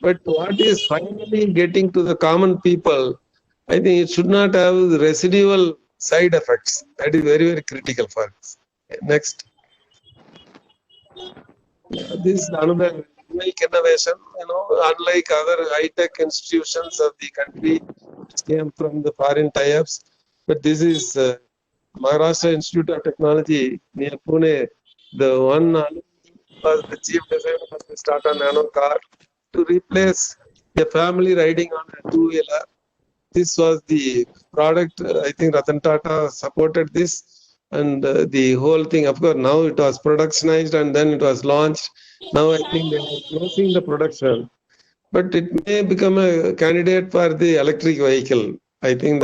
but what is finally getting to the common people, I think it should not have residual side effects. That is very, very critical for us. Next. This is another unique innovation. Unlike other high-tech institutions of the country which came from the foreign tie-ups, but this is Maharashtra Institute of Technology near Pune. The one was the chief designer of the Tata Nano car to replace a family riding on a two-wheeler. This was the product. I think Ratan Tata supported this, and the whole thing. Of course, now it was productionized and then it was launched. Now I think they are closing the production, but it may become a candidate for the electric vehicle. I think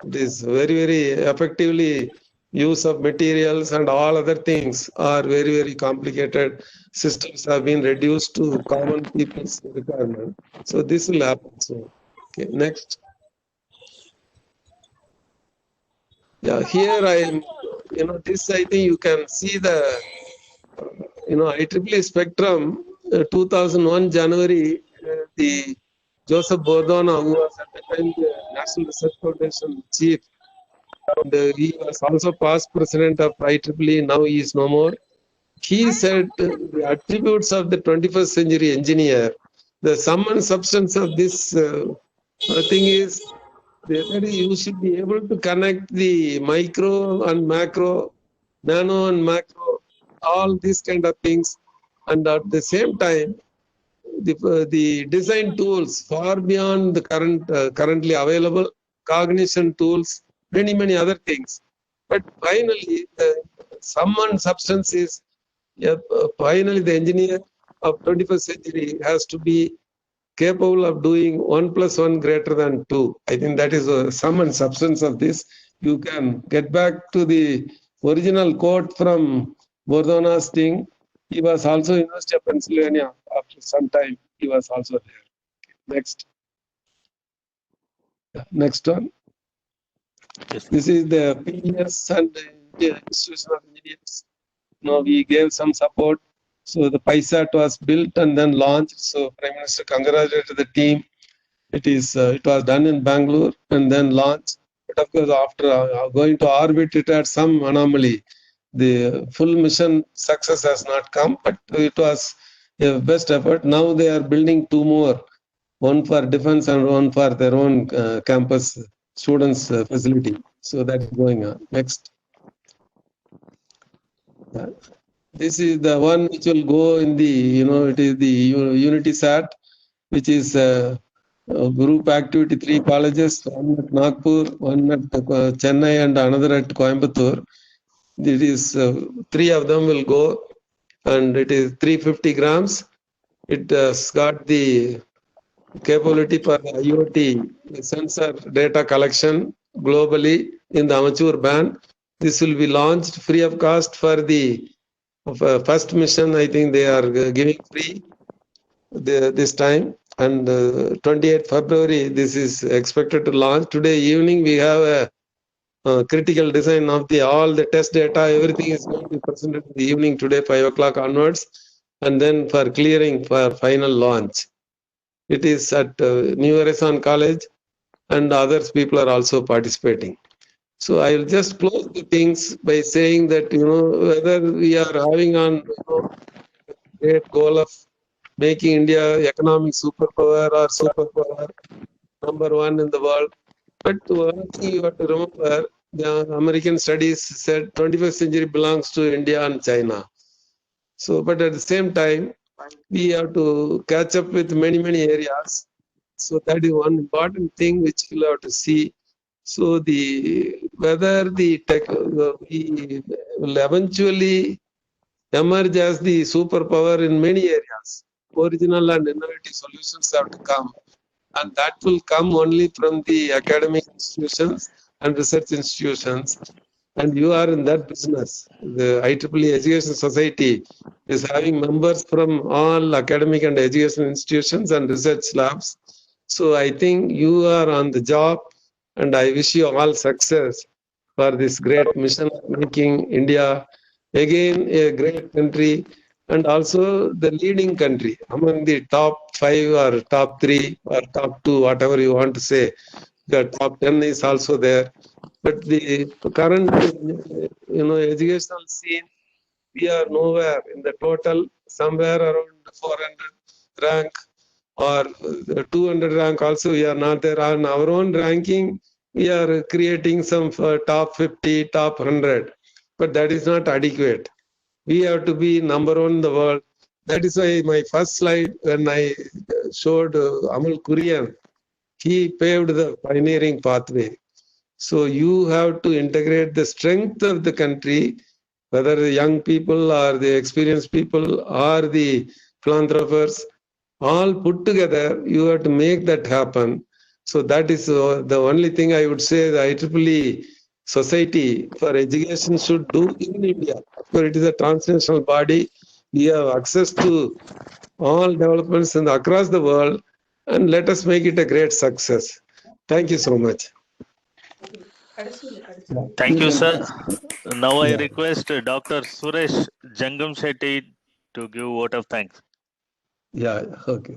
this very, very effectively use of materials and all other things are very, very complicated. Systems have been reduced to common people's requirement. So this will happen soon. Okay, next. Yeah, here I am, this I think you can see the, IEEE spectrum, 2001 January, the Joseph Bordona, who was at the time the National Research Foundation chief, and he was also past president of IEEE, now he is no more. He said the attributes of the 21st century engineer, the sum and substance of this thing is, you should be able to connect the micro and macro, nano and macro, all these kind of things, and at the same time, the design tools far beyond the currently available cognition tools, many other things. But finally, the sum and substance is finally the engineer of 21st century has to be capable of doing 1 + 1 greater than 2. I think that is the sum and substance of this. You can get back to the original quote from Bordona's thing. He was also University of Pennsylvania after some time. He was also there. Next. Next one. Yes. This is the PES and the Institution of Engineers. We gave some support. So the PISAT was built and then launched. So Prime Minister congratulated the team. It was done in Bangalore and then launched. But of course, after going to orbit, it had some anomaly. The full mission success has not come, but it was a best effort. Now they are building 2 more, one for defense and one for their own campus students facility. So that is going on. Next. This is the one which will go in the, it is the UnitySat, which is group activity, 3 colleges, one at Nagpur, one at Chennai, and another at Coimbatore. It is 3 of them will go, and it is 350 grams. It has got the capability for the IoT sensor data collection globally in the amateur band. This will be launched free of cost for the first mission, I think they are giving free this time. And 28th February, this is expected to launch. Today evening, we have a critical design of all the test data. Everything is going to be presented in the evening today, 5 o'clock onwards. And then for clearing for final launch. It is at New Horizon College, and others people are also participating. So I will just close the things by saying that, whether we are having on great goal of making India economic superpower or superpower number one in the world. But one thing you have to remember, the American studies said 21st century belongs to India and China. So, but at the same time, we have to catch up with many, many areas. So that is one important thing which we'll have to see. So whether the tech we will eventually emerge as the superpower in many areas. Original and innovative solutions have to come, and that will come only from the academic institutions and research institutions. And you are in that business. The IEEE Education Society is having members from all academic and education institutions and research labs. So I think you are on the job, and I wish you all success for this great mission of making India again a great country, and also the leading country among the top 5 or top 3 or top 2, whatever you want to say. The top 10 is also there. But the current, educational scene, we are nowhere in the total, somewhere around 400 rank or 200 rank also we are not there. On our own ranking, we are creating some top 50, top 100, but that is not adequate. We have to be number one in the world. That is why my first slide, when I showed Amal Kurian, he paved the pioneering pathway. So you have to integrate the strength of the country, whether the young people or the experienced people or the philanthropers, all put together. You have to make that happen. So that is the only thing I would say the IEEE Society for Education should do in India. For it is a transnational body. We have access to all developments across the world, and let us make it a great success. Thank you so much. Thank you, sir. Now I Yeah. request Dr. Suresh Jangam Shetty to give vote of thanks. Yeah, okay.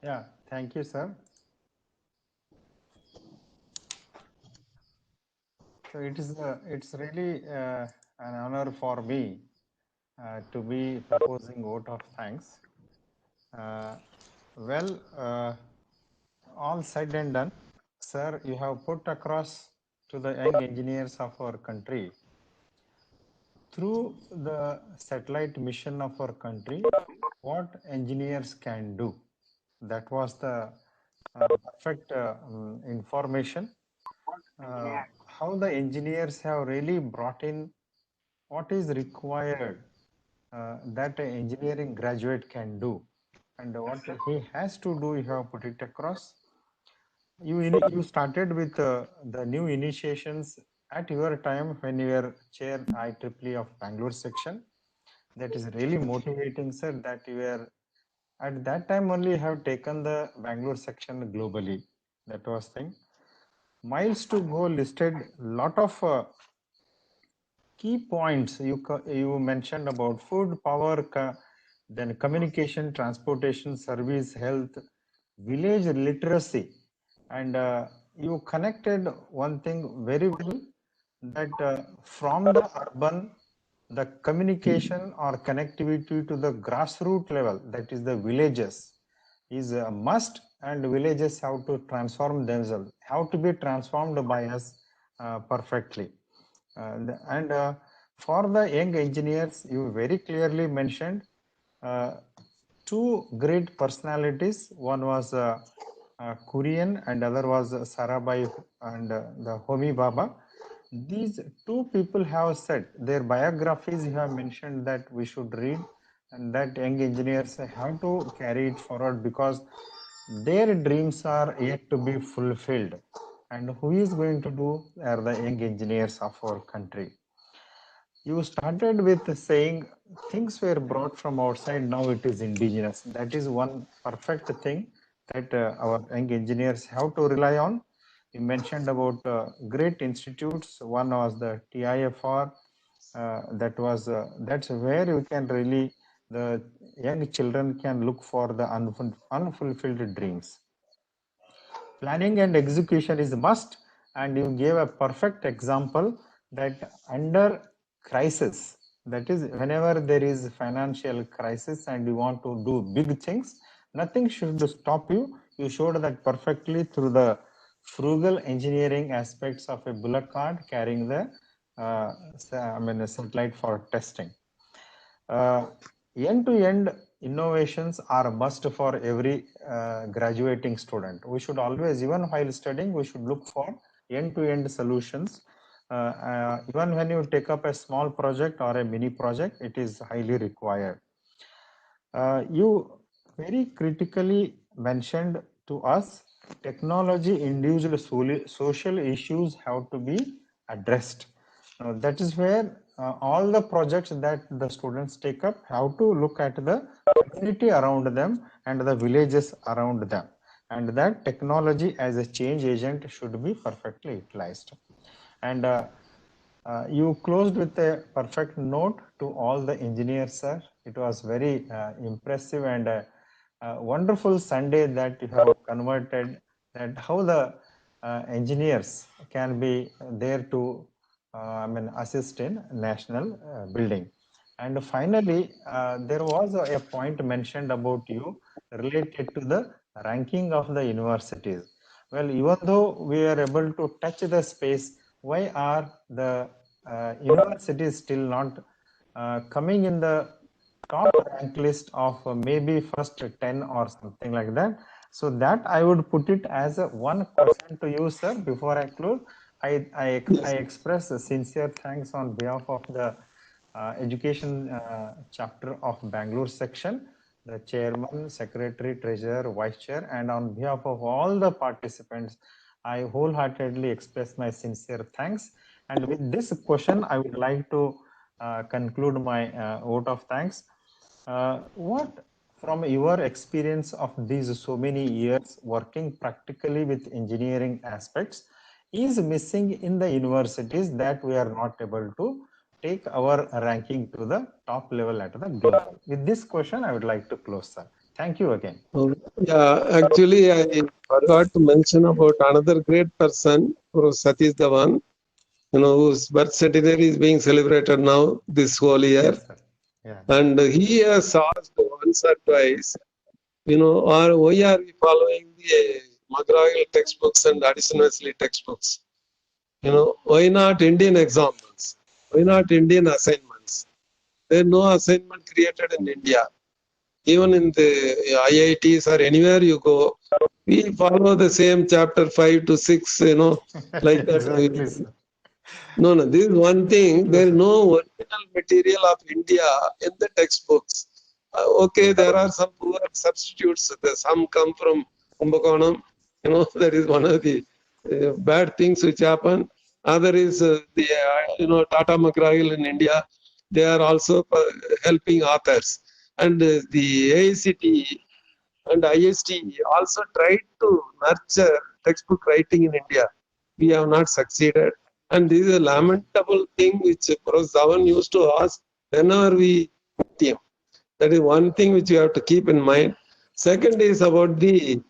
Yeah, thank you, sir. So it's really an honor for me to be proposing vote of thanks. All said and done, sir, you have put across to the young engineers of our country through the satellite mission of our country, what engineers can do. That was the perfect information. How the engineers have really brought in what is required that an engineering graduate can do, and what he has to do, you have put it across. You started with the new initiations at your time when you were chair IEEE of Bangalore section. That is really motivating, sir, that you were at that time only have taken the Bangalore section globally. That was thing. Miles to go listed lot of key points. You mentioned about food, power, then communication, transportation, service, health, village literacy, and you connected one thing very well, that from the urban, the communication or connectivity to the grassroots level, that is the villages, is a must, and villages have to transform themselves, have to be transformed by us perfectly. And for the young engineers, you very clearly mentioned two great personalities. One was Kurian and other was Sarabhai and the Homi Baba. These two people have said their biographies. You have mentioned that we should read, and that young engineers have to carry it forward because their dreams are yet to be fulfilled. And who is going to do are the young engineers of our country. You started with saying things were brought from outside, now it is indigenous. That is one perfect thing that our young engineers have to rely on. You mentioned about great institutes. One was the TIFR. That's where you can really, the young children can look for the unfulfilled dreams. Planning and execution is a must, and you gave a perfect example that under crisis, that is whenever there is financial crisis and you want to do big things, nothing should stop you. You showed that perfectly through the frugal engineering aspects of a bullock cart carrying the a satellite for testing. End-to-end innovations are a must for every graduating student. We should always, even while studying, we should look for end-to-end solutions. Even when you take up a small project or a mini project, it is highly required. You very critically mentioned to us, technology-induced social issues have to be addressed. That is where all the projects that the students take up have to look at the community around them and the villages around them, and that technology as a change agent should be perfectly utilized. And you closed with a perfect note to all the engineers, sir. It was very impressive and wonderful Sunday that you have converted, that how the engineers can be there to assist in national building. And finally, there was a point mentioned about you related to the ranking of the universities. Well, even though we are able to touch the space, why are the universities still not coming in the top rank list of maybe first 10 or something like that? So that I would put it as a one question to you, sir, before I close. I express a sincere thanks on behalf of the education chapter of Bangalore section, the chairman, secretary, treasurer, vice chair, and on behalf of all the participants, I wholeheartedly express my sincere thanks. And with this question, I would like to conclude my vote of thanks. What, from your experience of these so many years working practically with engineering aspects, is missing in the universities that we are not able to take our ranking to the top level at the global? With this question, I would like to close, sir. Thank you again. Yeah, actually, I forgot to mention about another great person, Satish Dhawan, whose birth centenary is being celebrated now this whole year. Yes, sir. Yeah. And he has asked once or twice, or why are we following the McGraw-Hill textbooks and Addison Wesley textbooks? Why not Indian examples? Why not Indian assignments? There is no assignment created in India. Even in the IITs or anywhere you go, we follow the same chapter 5 to 6, like that. Exactly, sir. No, this is one thing. There is no original material of India in the textbooks. Okay, there are some poor substitutes. Some come from Kumbakonam. That is one of the bad things which happen. Other is the Tata McGraw-Hill in India. They are also helping authors. And the AICTE and IST also tried to nurture textbook writing in India. We have not succeeded. And this is a lamentable thing which Professor Dhawan used to ask whenever we meet him. That is one thing which you have to keep in mind. Second is about the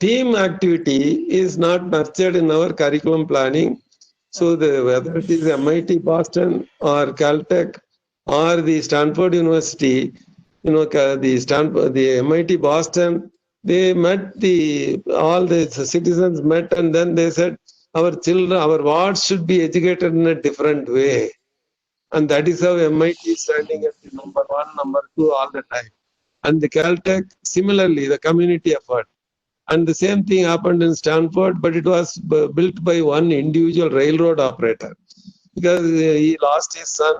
team activity is not nurtured in our curriculum planning. So whether it is MIT Boston or Caltech or the Stanford University, the MIT Boston, they met all the citizens met, and then they said, our children, our wards should be educated in a different way. And that is how MIT is standing at the number 1, number 2 all the time. And the Caltech, similarly, the community effort. And the same thing happened in Stanford, but it was built by one individual railroad operator. Because he lost his son,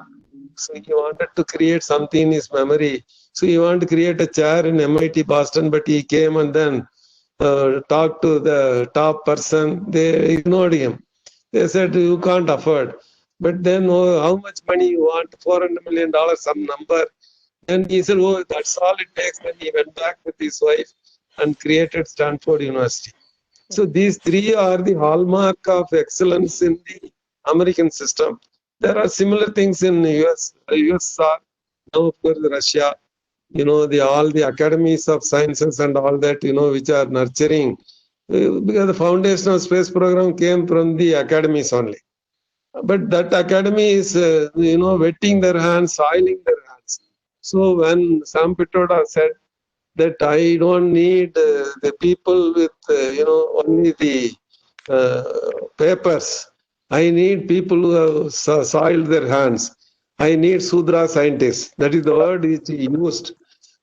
so he wanted to create something in his memory. So he wanted to create a chair in MIT Boston, but he came and then talked to the top person. They ignored him. They said, you can't afford. But then, oh, how much money you want? $400 million, some number. And he said, oh, that's all it takes. Then he went back with his wife and created Stanford University. So these three are the hallmark of excellence in the American system. There are similar things in US, USSR, now of course Russia, all the academies of sciences and all that, which are nurturing, because the foundation of space program came from the academies only. But that academy is, wetting their hands, soiling their hands. So when Sam Pitroda said that I don't need the people with, only the papers. I need people who have soiled their hands. I need Sudra scientists. That is the word which he used.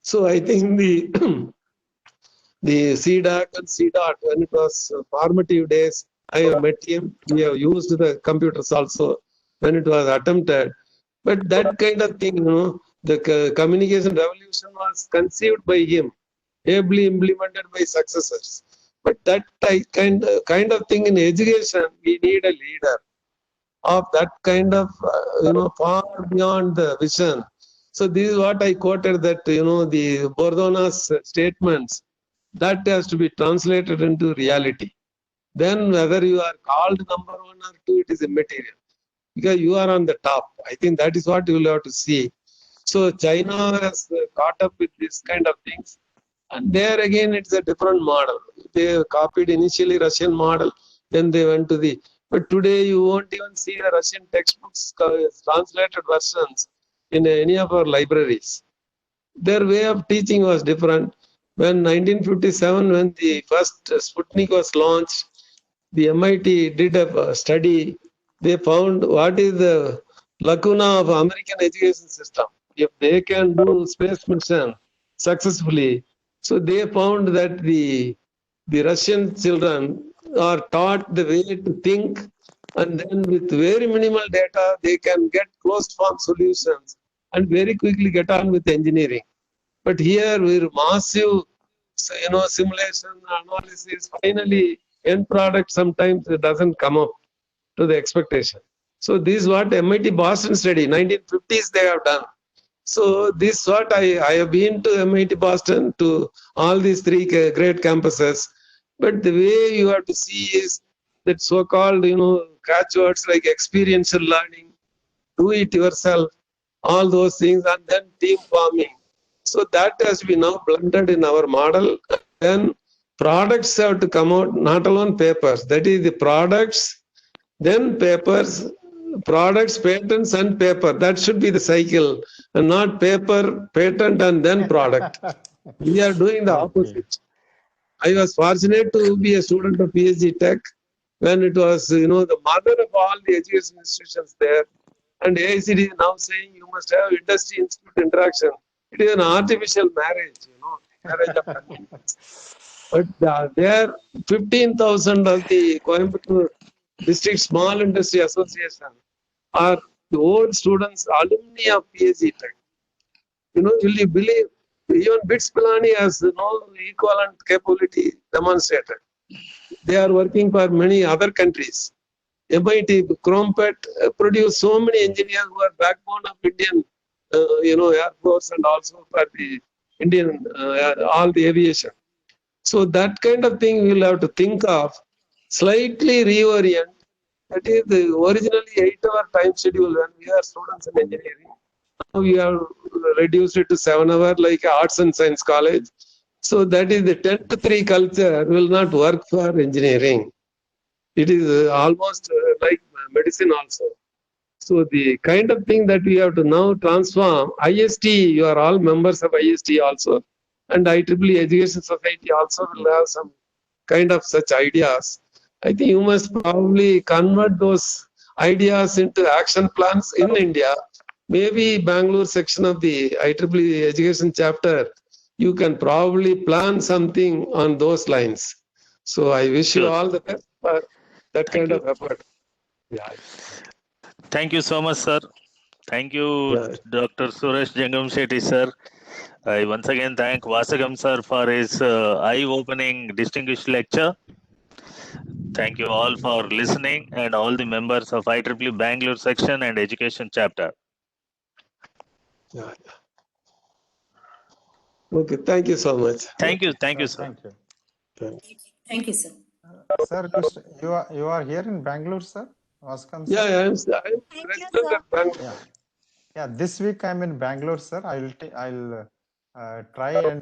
So I think the the CDAC and CDOT, when it was formative days, I have met him. We have used the computers also when it was attempted. But that kind of thing, the communication revolution was conceived by him, ably implemented by successors. But that kind of thing in education, we need a leader of that kind of, far beyond the vision. So this is what I quoted, that, the Bordona's statements, that has to be translated into reality. Then whether you are called number one or two, it is immaterial, because you are on the top. I think that is what you will have to see. So China has caught up with this kind of things. And there again, it's a different model. They copied initially Russian model, then they went to the, but today you won't even see the Russian textbooks, translated versions in any of our libraries. Their way of teaching was different. When 1957, when the first Sputnik was launched, the MIT did a study. They found what is the lacuna of American education system. If they can do space mission successfully, so they found that the Russian children are taught the way to think, and then with very minimal data, they can get closed form solutions and very quickly get on with engineering. But here, with massive, simulation analysis, finally, end product sometimes it doesn't come up to the expectation. So this is what MIT Boston study, 1950s they have done. So this is what I have been to MIT Boston, to all these three great campuses. But the way you have to see is that so-called, catchwords like experiential learning, do it yourself, all those things, and then team farming. So that has been now blended in our model. Then products have to come out, not alone papers. That is the products, then papers, products, patents, and paper. That should be the cycle, and not paper, patent, and then product. We are doing the opposite. I was fortunate to be a student of PhD Tech when it was, the mother of all the education institutions there. And AICD is now saying you must have industry-institute interaction. It is an artificial marriage, marriage of convenience. But there, 15,000 of the Coimbatore District Small Industry Association are the old students, alumni of PhD Tech. Will you believe, even BITS Pilani has no equivalent capability demonstrated. They are working for many other countries. MIT, Crumpet produce so many engineers who are backbone of Indian, Air Force, and also for the Indian, all the aviation. So that kind of thing we will have to think of, slightly reorient. That is the originally 8-hour time schedule when we are students in engineering. Now we have reduced it to 7-hour, like Arts and Science College. So that is the 10-to-3 culture will not work for engineering. It is almost like medicine also. So the kind of thing that we have to now transform, IST, you are all members of IST also, and IEEE Education Society also will have some kind of such ideas. I think you must probably convert those ideas into action plans in India. Maybe Bangalore section of the IEEE Education chapter, you can probably plan something on those lines. So I wish you all the best for that kind of effort. Yeah. Thank you so much, sir. Thank you, Yeah. Dr. Suresh Jangam Shetty, sir. I once again thank Vasagam sir for his eye-opening distinguished lecture. Thank you all for listening and all the members of IEEE Bangalore section and education chapter. Yeah. Okay, thank you so much. Thank you, sir. Thank you. Thank you, sir. Sir, you are here in Bangalore, sir? Vaskam, sir? Yeah, I'm Thank you, resident sir. at Bangalore. Yeah. Yeah, this week I'm in Bangalore, sir. I'll try and